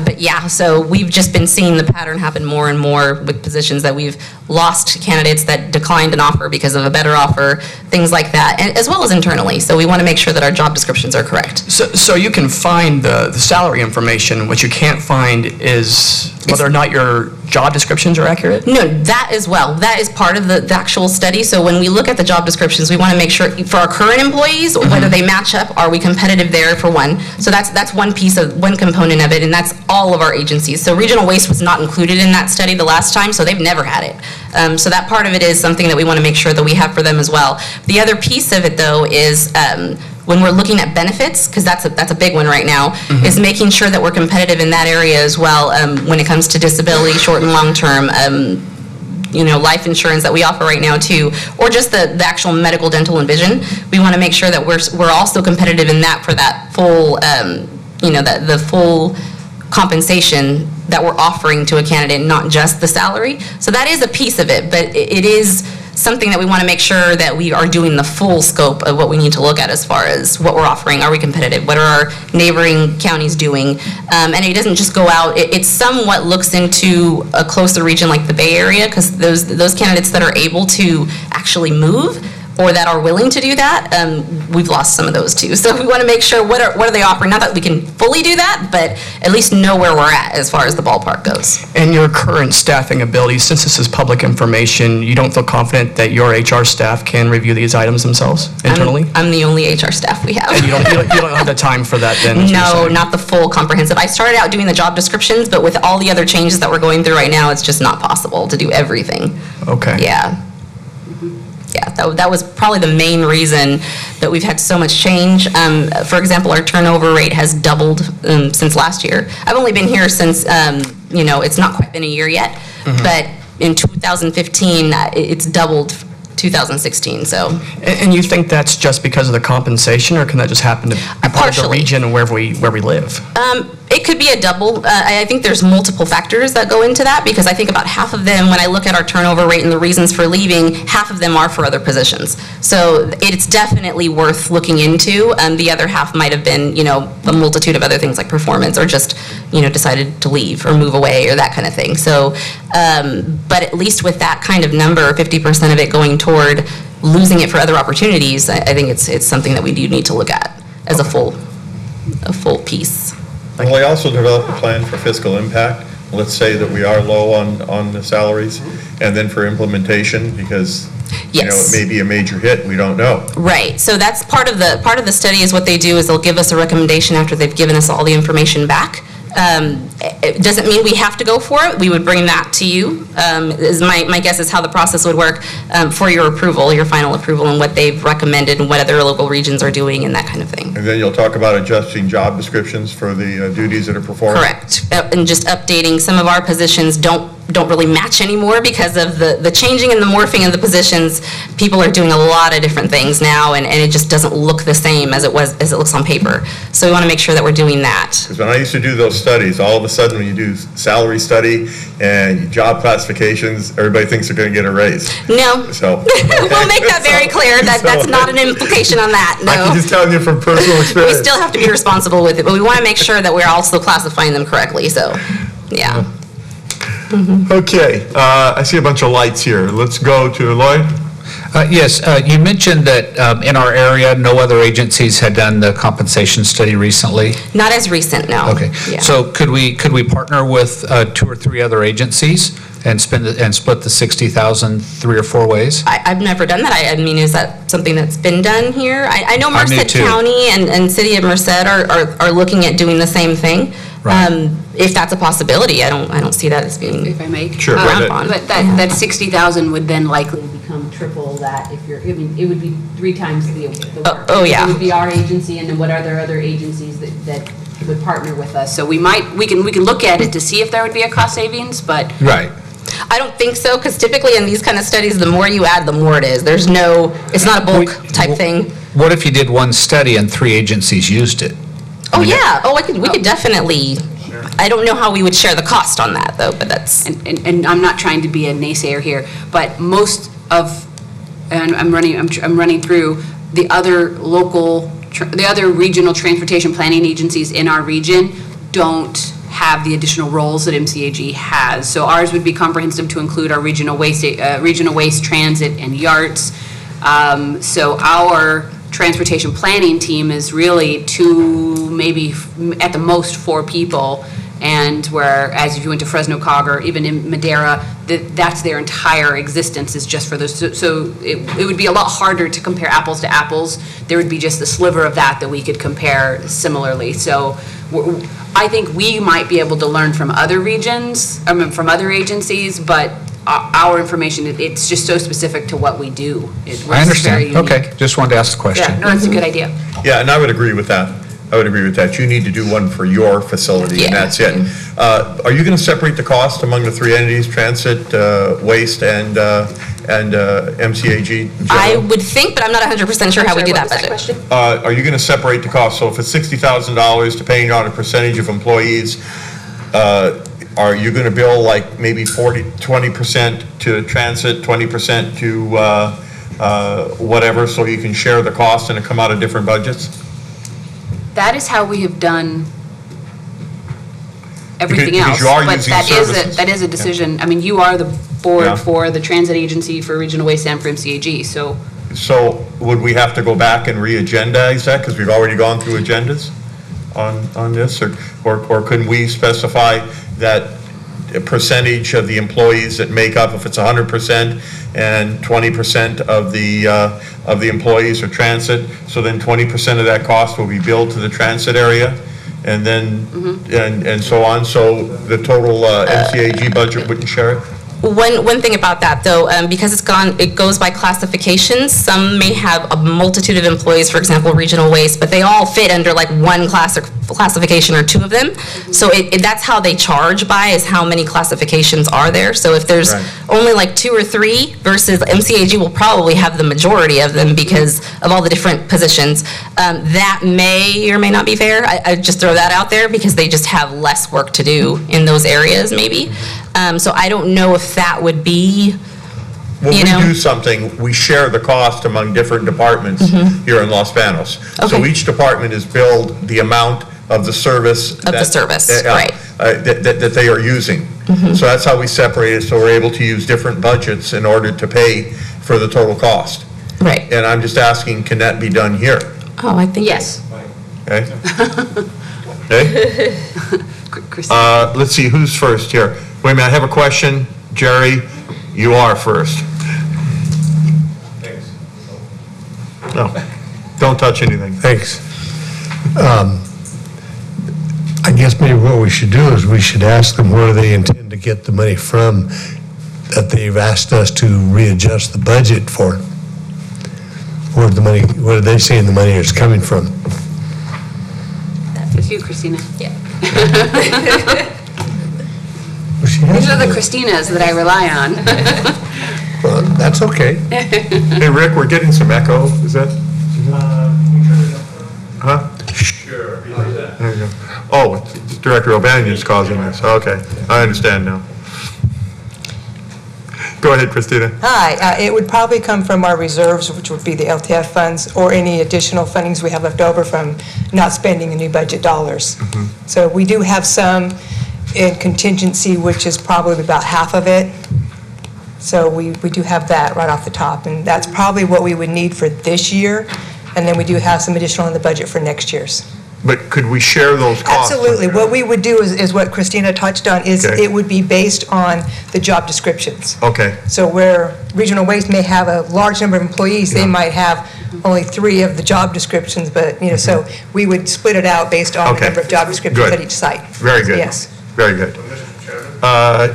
But yeah, so we've just been seeing the pattern happen more and more with positions that we've lost candidates that declined an offer because of a better offer, things like that, and as well as internally. So we want to make sure that our job descriptions are correct. So you can find the salary information. What you can't find is whether or not your job descriptions are accurate? No, that as well. That is part of the actual study. So when we look at the job descriptions, we want to make sure for our current employees, whether they match up, are we competitive there for one? So that's one piece of, one component of it, and that's all of our agencies. So regional waste was not included in that study the last time, so they've never had it. So that part of it is something that we want to make sure that we have for them as well. The other piece of it, though, is when we're looking at benefits, because that's a big one right now, is making sure that we're competitive in that area as well when it comes to disability, short and long term, life insurance that we offer right now too, or just the actual medical, dental, and vision. We want to make sure that we're also competitive in that for that full, the full compensation that we're offering to a candidate, not just the salary. So that is a piece of it, but it is something that we want to make sure that we are doing the full scope of what we need to look at as far as what we're offering. Are we competitive? What are our neighboring counties doing? And it doesn't just go out. It somewhat looks into a closer region like the Bay Area, because those candidates that are able to actually move or that are willing to do that, we've lost some of those too. So we want to make sure what are they offering? Not that we can fully do that, but at least know where we're at as far as the ballpark goes. And your current staffing abilities, since this is public information, you don't feel confident that your HR staff can review these items themselves internally? I'm the only HR staff we have. And you don't have the time for that then? No, not the full comprehensive. I started out doing the job descriptions, but with all the other changes that we're going through right now, it's just not possible to do everything. Okay. Yeah. Yeah, that was probably the main reason that we've had so much change. For example, our turnover rate has doubled since last year. I've only been here since, it's not quite been a year yet, but in 2015, it's doubled 2016, so. And you think that's just because of the compensation, or can that just happen to be part of the region and where we live? It could be a double. I think there's multiple factors that go into that, because I think about half of them, when I look at our turnover rate and the reasons for leaving, half of them are for other positions. So it's definitely worth looking into. The other half might have been, a multitude of other things like performance, or just, decided to leave or move away or that kind of thing. So, but at least with that kind of number, 50% of it going toward losing it for other opportunities, I think it's something that we do need to look at as a full piece. Well, we also develop a plan for fiscal impact. Let's say that we are low on the salaries, and then for implementation, because it may be a major hit, we don't know. Right. So that's part of the study. Is what they do is they'll give us a recommendation after they've given us all the information back. It doesn't mean we have to go for it. We would bring that to you. Is my guess is how the process would work for your approval, your final approval, and what they've recommended and what other local regions are doing and that kind of thing. And then you'll talk about adjusting job descriptions for the duties that are performed? Correct. And just updating. Some of our positions don't really match anymore because of the changing and the morphing of the positions. People are doing a lot of different things now, and it just doesn't look the same as it looks on paper. So we want to make sure that we're doing that. Because when I used to do those studies, all of a sudden when you do salary study and job classifications, everybody thinks they're going to get a raise. No. So we'll make that very clear. That's not an implication on that. No. I'm just telling you from personal experience. We still have to be responsible with it, but we want to make sure that we're also classifying them correctly. So, yeah. Okay, I see a bunch of lights here. Let's go to Lloyd. Yes, you mentioned that in our area, no other agencies had done the compensation study recently. Not as recent, no. Okay, Yeah. so could we partner with 2 or 3 other agencies And split the 60,000 3 or 4 ways? I've never done that. I mean, is that something that's been done here? I know I'm new Merced too. County and City of Merced are looking at doing the same thing. Right. If that's a possibility, I don't see that as being. If I may? Sure, go ahead. But that 60,000 would then likely become triple that if you're, I mean, it would be 3 times the work. Oh, yeah. It would be our agency, and then what are there other agencies that would partner with us? So we can look at it to see if there would be a cost savings, but. Right. I don't think so, because typically in these kind of studies, the more you add, the more it is. It's not a bulk type thing. What if you did one study and 3 agencies used it? Oh, yeah. We could definitely, I don't know how we would share the cost on that, though, but that's. And I'm not trying to be a naysayer here, but most of, and I'm running through the other regional transportation planning agencies in our region don't have the additional roles that MCAG has. So ours would be comprehensive to include our regional waste transit and YARTs. So our transportation planning team is really 2, maybe at the most 4 people. And whereas if you went to Fresno Cog or even in Madera, that's their entire existence is just for those. So it would be a lot harder to compare apples to apples. There would be just a sliver of that we could compare similarly. So I think we might be able to learn from other regions, from other agencies, but our information, it's just so specific to what we do. I understand. Okay, just wanted to ask the question. Yeah, no, that's a good idea. Yeah, and I would agree with that. You need to do one for your facility, and that's it. Are you going to separate the cost among the 3 entities, transit, waste, and MCAG? I would think, but I'm not 100% sure how we do that budget. Are you going to separate the cost? So if it's $60,000, depending on a percentage of employees, are you going to bill like maybe 20% to transit, 20% to whatever, so you can share the cost and it come out of different budgets? That is how we have done everything Because else. you are But using that is a decision. I mean, you are the board Yeah. for the transit agency for regional waste and for MCAG, so. So would we have to go back and re-agendize that, because we've already gone through agendas on this? Or couldn't we specify that a percentage of the employees that make up, if it's 100% and 20% of the employees are transit, so then 20% of that cost will be billed to the transit area, and then, and so on, so the total MCAG budget wouldn't share it? One thing about that, though, because it goes by classifications, some may have a multitude of employees, for example, regional waste, but they all fit under like one classification or 2 of them. So that's how they charge by, is how many classifications are there. So if there's only like 2 or 3 versus MCAG will probably have the majority of them because of all the different positions. That may or may not be fair. I just throw that out there because they just have less work to do in those areas, maybe. So I don't know if that would be, When we do something, we share the cost among different departments here in Los Banos. So each department is billed the amount of the service. Right. That they are using. So that's how we separate it, so we're able to use different budgets in order to pay for the total cost. Right. And I'm just asking, can that be done here? Oh, I think. Yes. Okay? Okay? Let's see, who's first here? Wait a minute, I have a question. Jerry, you are first. Thanks. No, don't touch anything. Thanks. I guess maybe what we should do is we should ask them where they intend to get the money from that they've asked us to readjust the budget for. Where are they saying the money is coming from? That's you, Christina. Yeah. These are the Christinas that I rely on. Well, that's okay. Hey, Rick, we're getting some echo. Is that? Huh? Sure. There you go. Oh, Director O'Banion's causing this. Okay, I understand now. Go ahead, Christina. Hi, it would probably come from our reserves, which would be the LTF funds, or any additional fundings we have left over from not spending the new budget dollars. So we do have some in contingency, which is probably about half of it. So we do have that right off the top, and that's probably what we would need for this year, and then we do have some additional in the budget for next year's. but could we share those costs? Absolutely. What we would do is what Christina touched on, is Okay. it would be based on the job descriptions. Okay, So where Regional Waste may have a large number of employees, they might have only 3 of the job descriptions, but, so we would split it out based on the Okay. number of job descriptions Good. at each site. very good. Yes. Very good.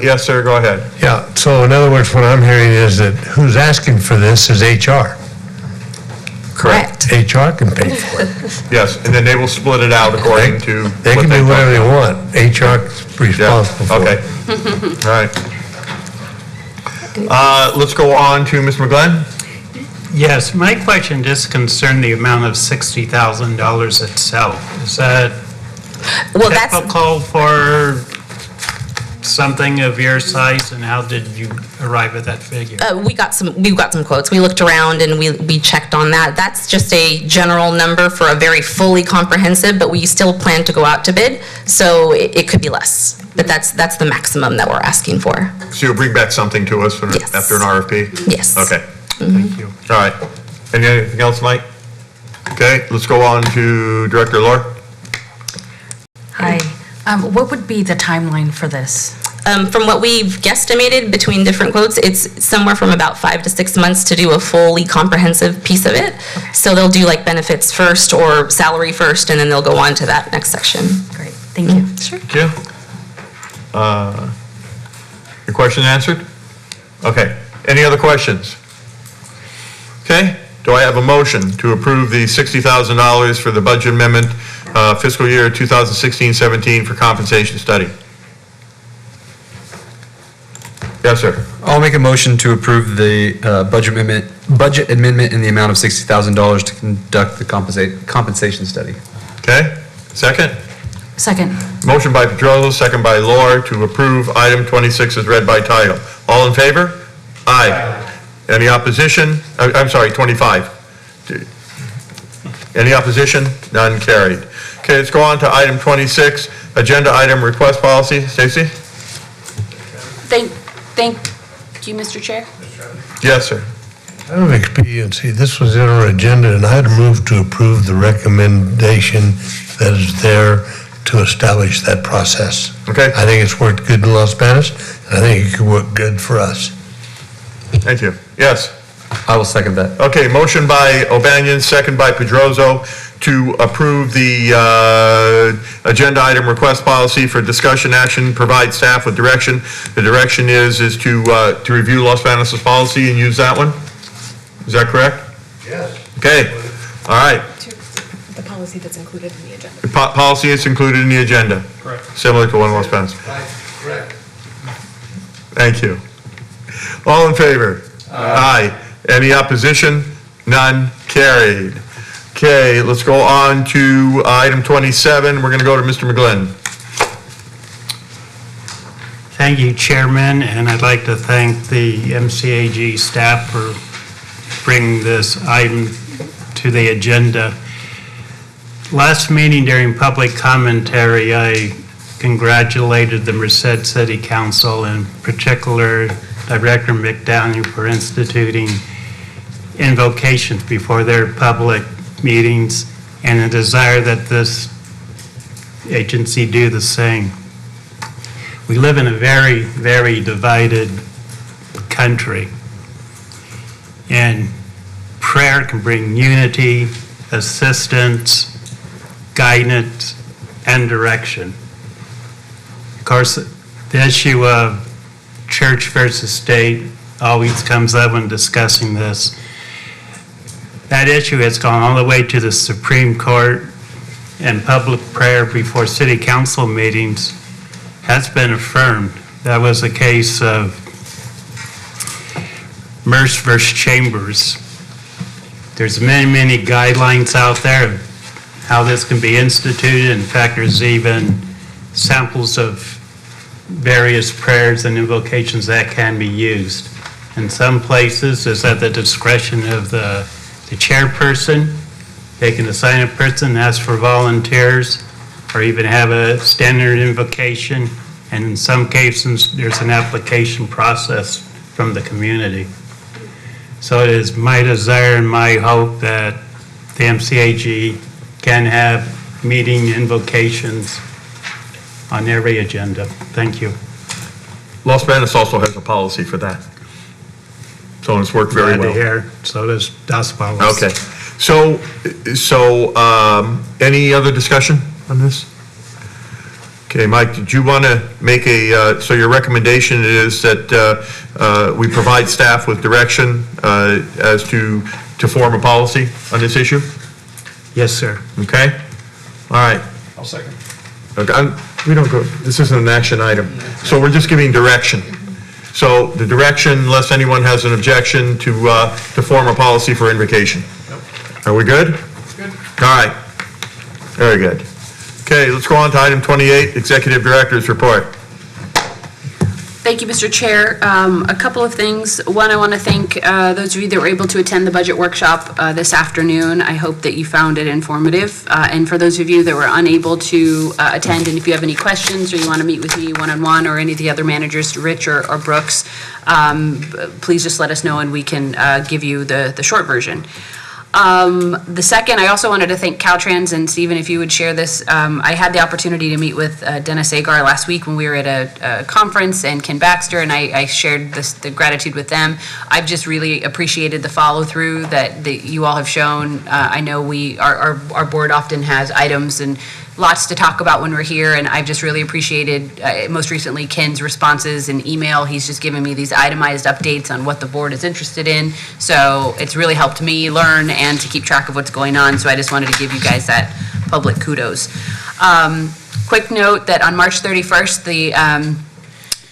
Yes, sir, go ahead. Yeah, so in other words, what I'm hearing is that who's asking for this is HR. Correct. HR can pay for it. Yes, and then they will split it out according to. They what can do whatever they talk want. HR is about. responsible for Okay, it. all right. Let's go on to Mr. McGlenn. Yes, my question just concerned the amount of $60,000 itself. Is that Well, that's, typical for something of your size, and how did you arrive at that figure? we got some quotes. We looked around and we checked on that. That's just a general number for a very fully comprehensive, but we still plan to go out to bid, so it could be less. But that's the maximum that we're asking for. So you'll bring back something to us Yes. after an RFP? Yes. Okay, Thank you. all right. Anything else, Mike? Okay, let's go on to Director Laura. Hi. What would be the timeline for this? From what we've guesstimated between different quotes, it's somewhere from about 5 to 6 months to do a fully comprehensive piece of it. So they'll do like benefits first or salary first, and then they'll go on to that next section. Great, thank you. Sure. Thank you. Your question answered? Okay, any other questions? Okay, do I have a motion to approve the $60,000 for the budget amendment fiscal year 2016-17 for compensation study? Yes, sir. I'll make a motion to approve the budget amendment in the amount of $60,000 to conduct the compensation study. Okay, second? Second. Motion by Pedrosa, second by Laura to approve item 26 as read by title. All in favor? Aye. Any opposition? I'm sorry, 25. Any opposition? None carried. Okay, let's go on to item 26, agenda item request policy. Stacy? Thank you, Mr. Chair. Yes, sir. Out of expediency, this was in our agenda, and I'd move to approve the recommendation that is there to establish that process. Okay. I think it's worked good in Los Banos, and I think it could work good for us. Thank you. Yes. I will second that. Okay, motion by O'Banion, second by Pedroso to approve the agenda item request policy for discussion action, provide staff with direction. The direction is to review Los Banos' policy and use that one? Is that correct? Yes. Okay, all right. The policy that's included in the agenda. The policy is included in the agenda. Correct. Similar to one of Los Banos. Correct. Thank you. All in favor? Aye. Any opposition? None carried. Okay, let's go on to item 27. We're going to go to Mr. McGlynn. Thank you, Chairman, and I'd like to thank the MCAG staff for bringing this item to the agenda. Last meeting during public commentary, I congratulated the Merced City Council, in particular Director McDaniel, for instituting invocations before their public meetings, and a desire that this agency do the same. We live in a very, very divided country, and prayer can bring unity, assistance, guidance, and direction. Of course, the issue of church versus state always comes up when discussing this. That issue has gone all the way to the Supreme Court, and public prayer before city council meetings has been affirmed. That was the case of Merced versus Chambers. There's many, many guidelines out there of how this can be instituted. In fact, there's even samples of various prayers and invocations that can be used. In some places, it's at the discretion of the chairperson. They can assign a person, ask for volunteers, or even have a standard invocation. And in some cases, there's an application process from the community. So it is my desire and my hope that the MCAG can have meeting invocations on every agenda. Thank you. Los Banos also has a policy for that. So it's worked very Glad to well. hear. So does Das Palos. Okay. So, any other discussion on this? Okay, Mike, did you want to make so your recommendation is that we provide staff with direction as to form a policy on this issue? Yes, sir. Okay? All right. I'll second. Okay, we don't go, this isn't an action item. So we're just giving direction. So the direction, unless anyone has an objection, to form a policy for invocation. Are we good? Good. All right. Very good. Okay, let's go on to item 28, Executive Director's Report. Thank you, Mr. Chair. A couple of things. One, I want to thank those of you that were able to attend the budget workshop this afternoon. I hope that you found it informative. And for those of you that were unable to attend, and if you have any questions or you want to meet with me one-on-one or any of the other managers, Rich or Brooks, please just let us know and we can give you the short version. The second, I also wanted to thank Caltrans, and Stephen, if you would share this. I had the opportunity to meet with Dennis Agar last week when we were at a conference, and Ken Baxter, and I shared the gratitude with them. I've just really appreciated the follow-through that you all have shown. I know our board often has items and lots to talk about when we're here, and I've just really appreciated, most recently, Ken's responses and email. He's just given me these itemized updates on what the board is interested in, so it's really helped me learn and to keep track of what's going on, so I just wanted to give you guys that public kudos. Quick note that on March 31st, the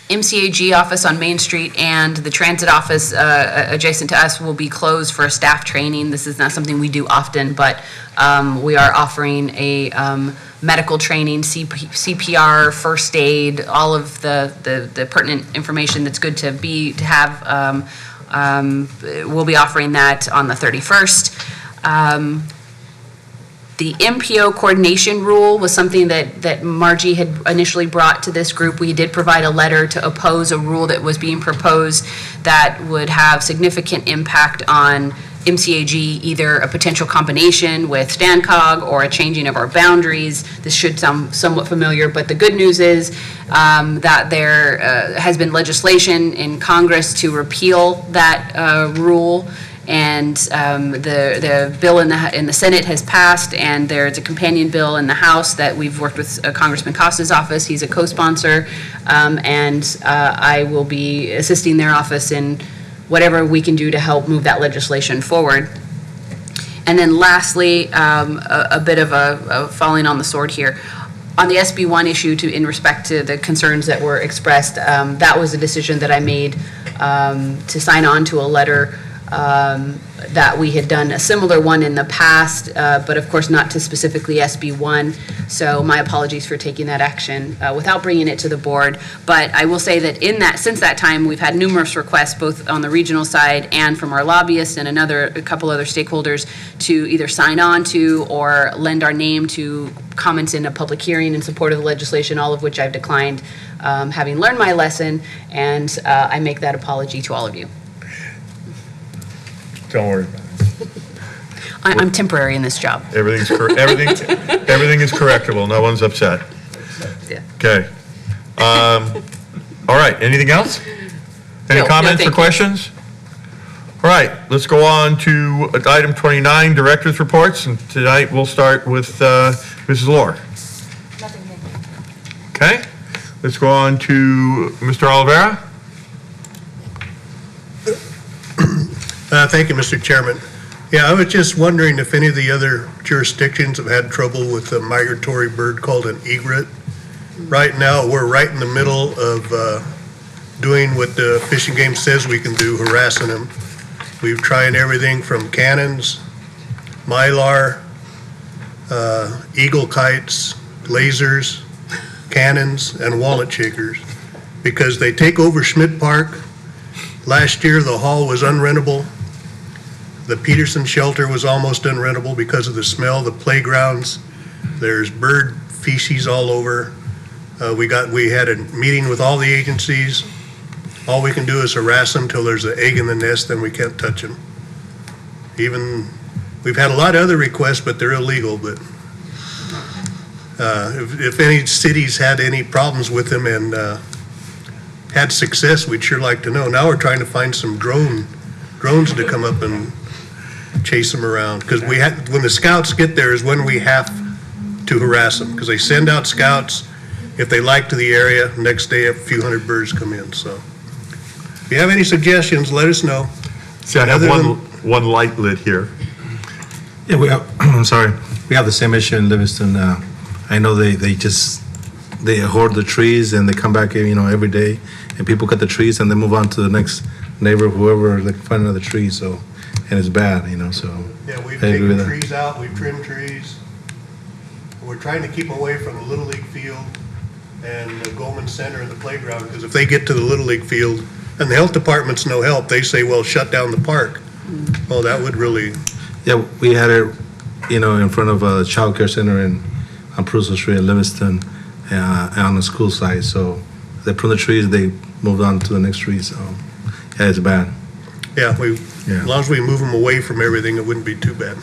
MCAG office on Main Street and the transit office adjacent to us will be closed for a staff training. This is not something we do often, but we are offering a medical training, CPR, first aid, all of the pertinent information that's good to have. We'll be offering that on the 31st. The MPO coordination rule was something that Margie had initially brought to this group. We did provide a letter to oppose a rule that was being proposed that would have significant impact on MCAG, either a potential combination with StanCog or a changing of our boundaries. This should sound somewhat familiar, but the good news is that there has been legislation in Congress to repeal that rule. And the bill in the Senate has passed, and there's a companion bill in the House that we've worked with Congressman Costa's office. He's a co-sponsor, and I will be assisting their office in whatever we can do to help move that legislation forward. And then lastly, a bit of a falling on the sword here. On the SB1 issue, in respect to the concerns that were expressed, that was a decision that I made to sign on to a letter that we had done a similar one in the past, but of course not to specifically SB1. So my apologies for taking that action without bringing it to the board. But I will say that since that time, we've had numerous requests, both on the regional side and from our lobbyists and a couple other stakeholders, to either sign on to or lend our name to comments in a public hearing in support of the legislation, all of which I've declined, having learned my lesson, and I make that apology to all of you. Don't worry about it. I'm temporary in this job. Everything is correctable. No one's upset. Yeah. Okay. All right. Anything else? Any comments or questions? All right. Let's go on to item 29, Director's Reports. And tonight we'll start with Mrs. Lohr. Okay. Let's go on to Mr. Oliveira. Thank you, Mr. Chairman. Yeah, I was just wondering if any of the other jurisdictions have had trouble with a migratory bird called an egret. Right now, we're right in the middle of doing what the Fish and Game says we can do, harassing them. We've tried everything from cannons, mylar, eagle kites, lasers, cannons, and wallet shakers, because they take over Schmidt Park. Last year, the hall was unrentable. The Peterson shelter was almost unrentable because of the smell. The playgrounds, there's bird feces all over. We had a meeting with all the agencies. All we can do is harass them till there's an egg in the nest, then we can't touch them. We've had a lot of other requests, but they're illegal. But If any cities had any problems with them and had success, we'd sure like to know. Now we're trying to find some drones to come up and chase them around. Because when the scouts get there is when we have to harass them. Because they send out scouts. If they like to the area, next day a few hundred birds come in. So if you have any suggestions, let us know. See, I have one light lit here. Yeah, we have, I'm sorry, we have the same issue in Livingston. I know they hoard the trees and they come back, every day, and people cut the trees and they move on to the next neighbor, whoever, they find another tree, so, and it's bad, so. Yeah, we've I agree taken with that. trees out, we've trimmed trees. We're trying to keep them away from the Little League field and the Goldman Center and the playground, because if they get to the Little League field, and the health department's no help, they say, well, shut down the park. Well, that would really. Yeah, we had it, in front of a child care center on Prusa Street in Livingston, on the school side, so they prune the trees, they moved on to the next tree, so, yeah, it's bad. Yeah, as long as we move them away from everything, it wouldn't be too bad.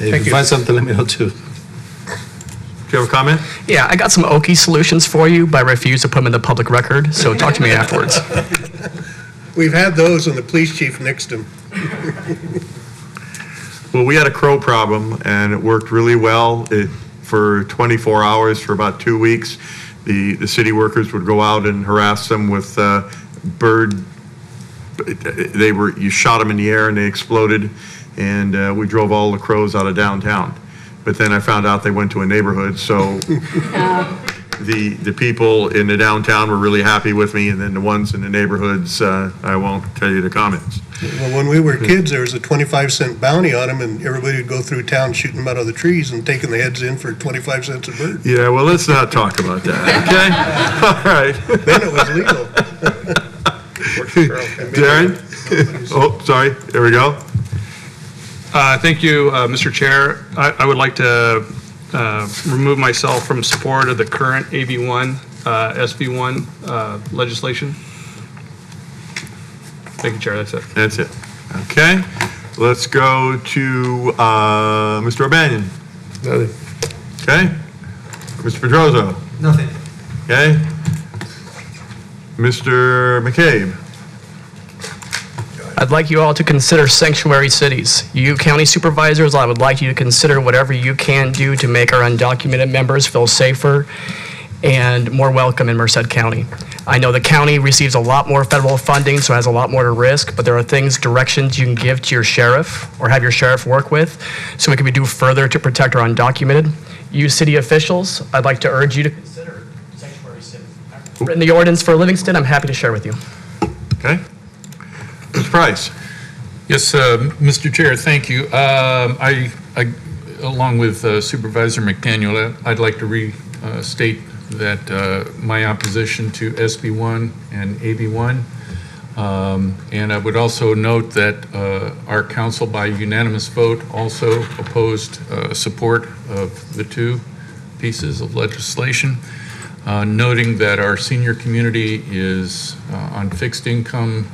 If you find something, let me know too. Do you have a comment? Yeah, I got some Okie solutions for you, but I refuse to put them in the public record, so talk to me afterwards. We've had those and the police chief nixed them. Well, we had a crow problem, and it worked really well. For 24 hours, for about 2 weeks, the city workers would go out and harass them with bird. You shot them in the air and they exploded, and we drove all the crows out of downtown. But then I found out they went to a neighborhood, so the people in the downtown were really happy with me, and then the ones in the neighborhoods, I won't tell you the comments. Well, when we were kids, there was a 25-cent bounty on them, and everybody would go through town shooting them out of the trees and taking the heads in for 25 cents a bird. Yeah, well, let's not talk about that, okay? All right. Then it was legal. Darren? Oh, sorry, there we go. Thank you, Mr. Chair. I would like to remove myself from support of the current AB1, SB1 legislation. Thank you, Chair, that's it. That's it. Okay, let's go to Mr. O'Banion. Nothing. Okay. Mr. Pedroso. Nothing. Okay. Mr. McCabe. I'd like you all to consider sanctuary cities. You county supervisors, I would like you to consider whatever you can do to make our undocumented members feel safer and more welcome in Merced County. I know the county receives a lot more federal funding, so it has a lot more to risk, but there are directions you can give to your sheriff or have your sheriff work with, so we can do further to protect our undocumented. You city officials, I'd like to urge you to consider sanctuary cities. I've written the ordinance for Livingston, I'm happy to share with you. Okay. Mr. Price. Yes, Mr. Chair, thank you. I along with Supervisor McDaniel, I'd like to restate that my opposition to SB1 and AB1. And I would also note that our council by unanimous vote also opposed support of the two pieces of legislation, noting that our senior community is on fixed income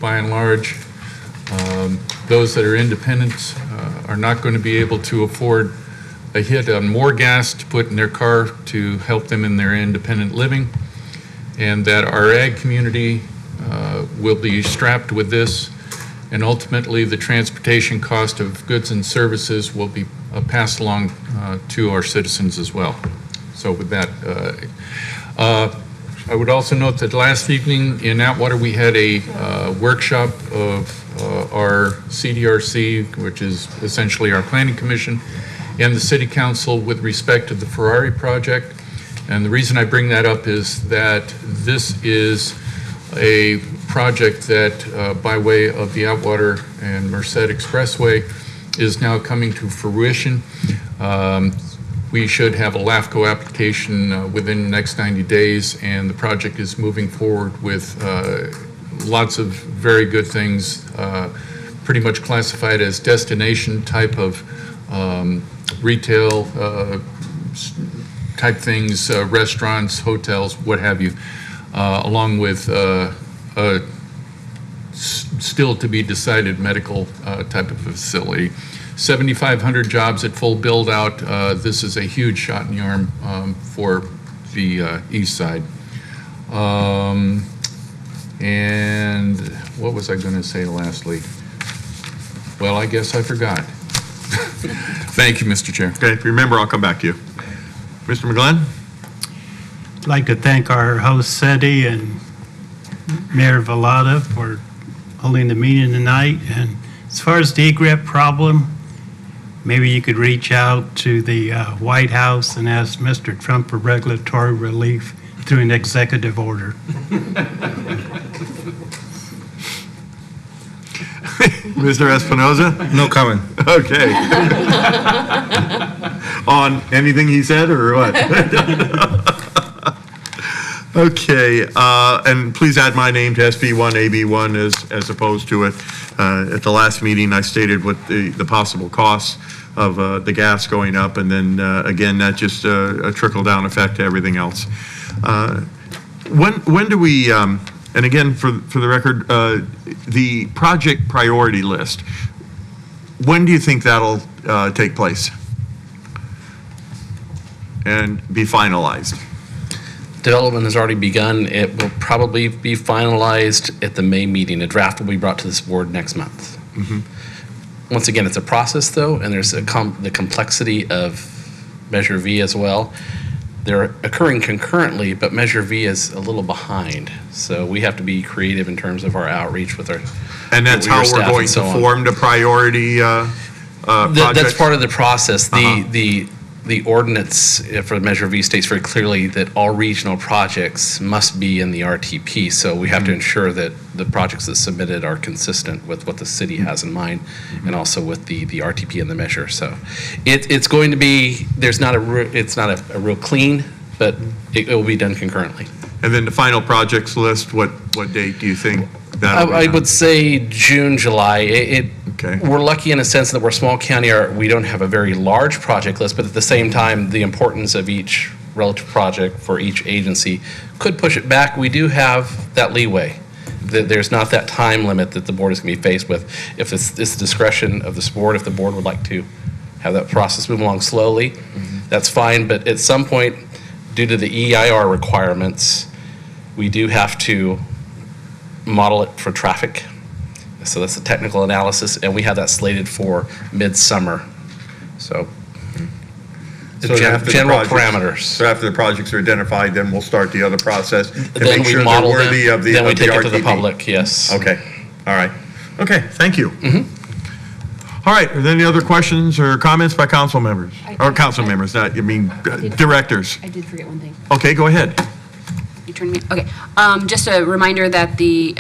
by and large. Those that are independent are not going to be able to afford a hit on more gas to put in their car to help them in their independent living, and that our ag community will be strapped with this, and ultimately the transportation cost of goods and services will be passed along to our citizens as well. So with that, I would also note that last evening in Atwater we had a workshop of our CDRC, which is essentially our planning commission, and the city council with respect to the Ferrari project. And the reason I bring that up is that this is a project that by way of the Atwater and Merced Expressway is now coming to fruition. We should have a LAFCO application within the next 90 days, and the project is moving forward with lots of very good things, pretty much classified as destination type of retail type things, restaurants, hotels, what have you, along with still to be decided medical type of facility. 7,500 jobs at full build-out. This is a huge shot in the arm for the east side. And what was I going to say lastly? Well, I guess I forgot. Thank you, Mr. Chair. Okay, if you remember, I'll come back to you. Mr. McGlenn? I'd like to thank our host, SETI, and Mayor Vallada for holding the meeting tonight. And as far as the egret problem, maybe you could reach out to the White House and ask Mr. Trump for regulatory relief through an executive order. Mr. Espinoza? No comment. Okay. On anything he said or what? Okay, and please add my name to SB1, AB1 as opposed to it. At the last meeting, I stated what the possible costs of the gas going up, and then again, that just a trickle-down effect to everything else. When do we, and again, for the record, the project priority list, when do you think that'll take place and be finalized? Development has already begun. It will probably be finalized at the May meeting. A draft will be brought to this board next month. Once again, it's a process, though, and there's the complexity of Measure V as well. They're occurring concurrently, but Measure V is a little behind. So we have to be creative in terms of our outreach with our And that's how we're going to form the priority project? That's part of the process. The ordinance for Measure V states very clearly that all regional projects must be in the RTP. So we have to ensure that the projects that submitted are consistent with what the city has in mind, and also with the RTP and the measure. So it's going to be, it's not a real clean, but it will be done concurrently. And then the final projects list, what date do you think that'll be I done? would say June, July. We're lucky in a sense that we're a small county. We don't have a very large project list, but at the same time, the importance of each relative project for each agency could push it back. We do have that leeway. There's not that time limit that the board is going to be faced with. If it's the discretion of this board, if the board would like to have that process move along slowly, that's fine. But at some point, due to the EIR requirements, we do have to model it for traffic. So that's the technical analysis, and we have that slated for midsummer. So general parameters. So after the projects are identified, then we'll start the other process and Then make we sure model they're worthy them, of the then we take it to the RTP. public, yes. Okay, all right. Okay, thank you. All right, are there any other questions or comments by council members? Or council members, not, directors? I did forget one thing. Okay, go ahead. You turned me, okay. Just a reminder that the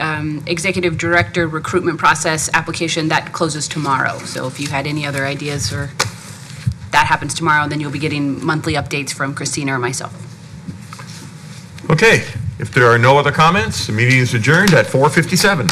executive director recruitment process application, that closes tomorrow. So if you had any other ideas, or that happens tomorrow, then you'll be getting monthly updates from Christina or myself. Okay, if there are no other comments, the meeting is adjourned at 4:57.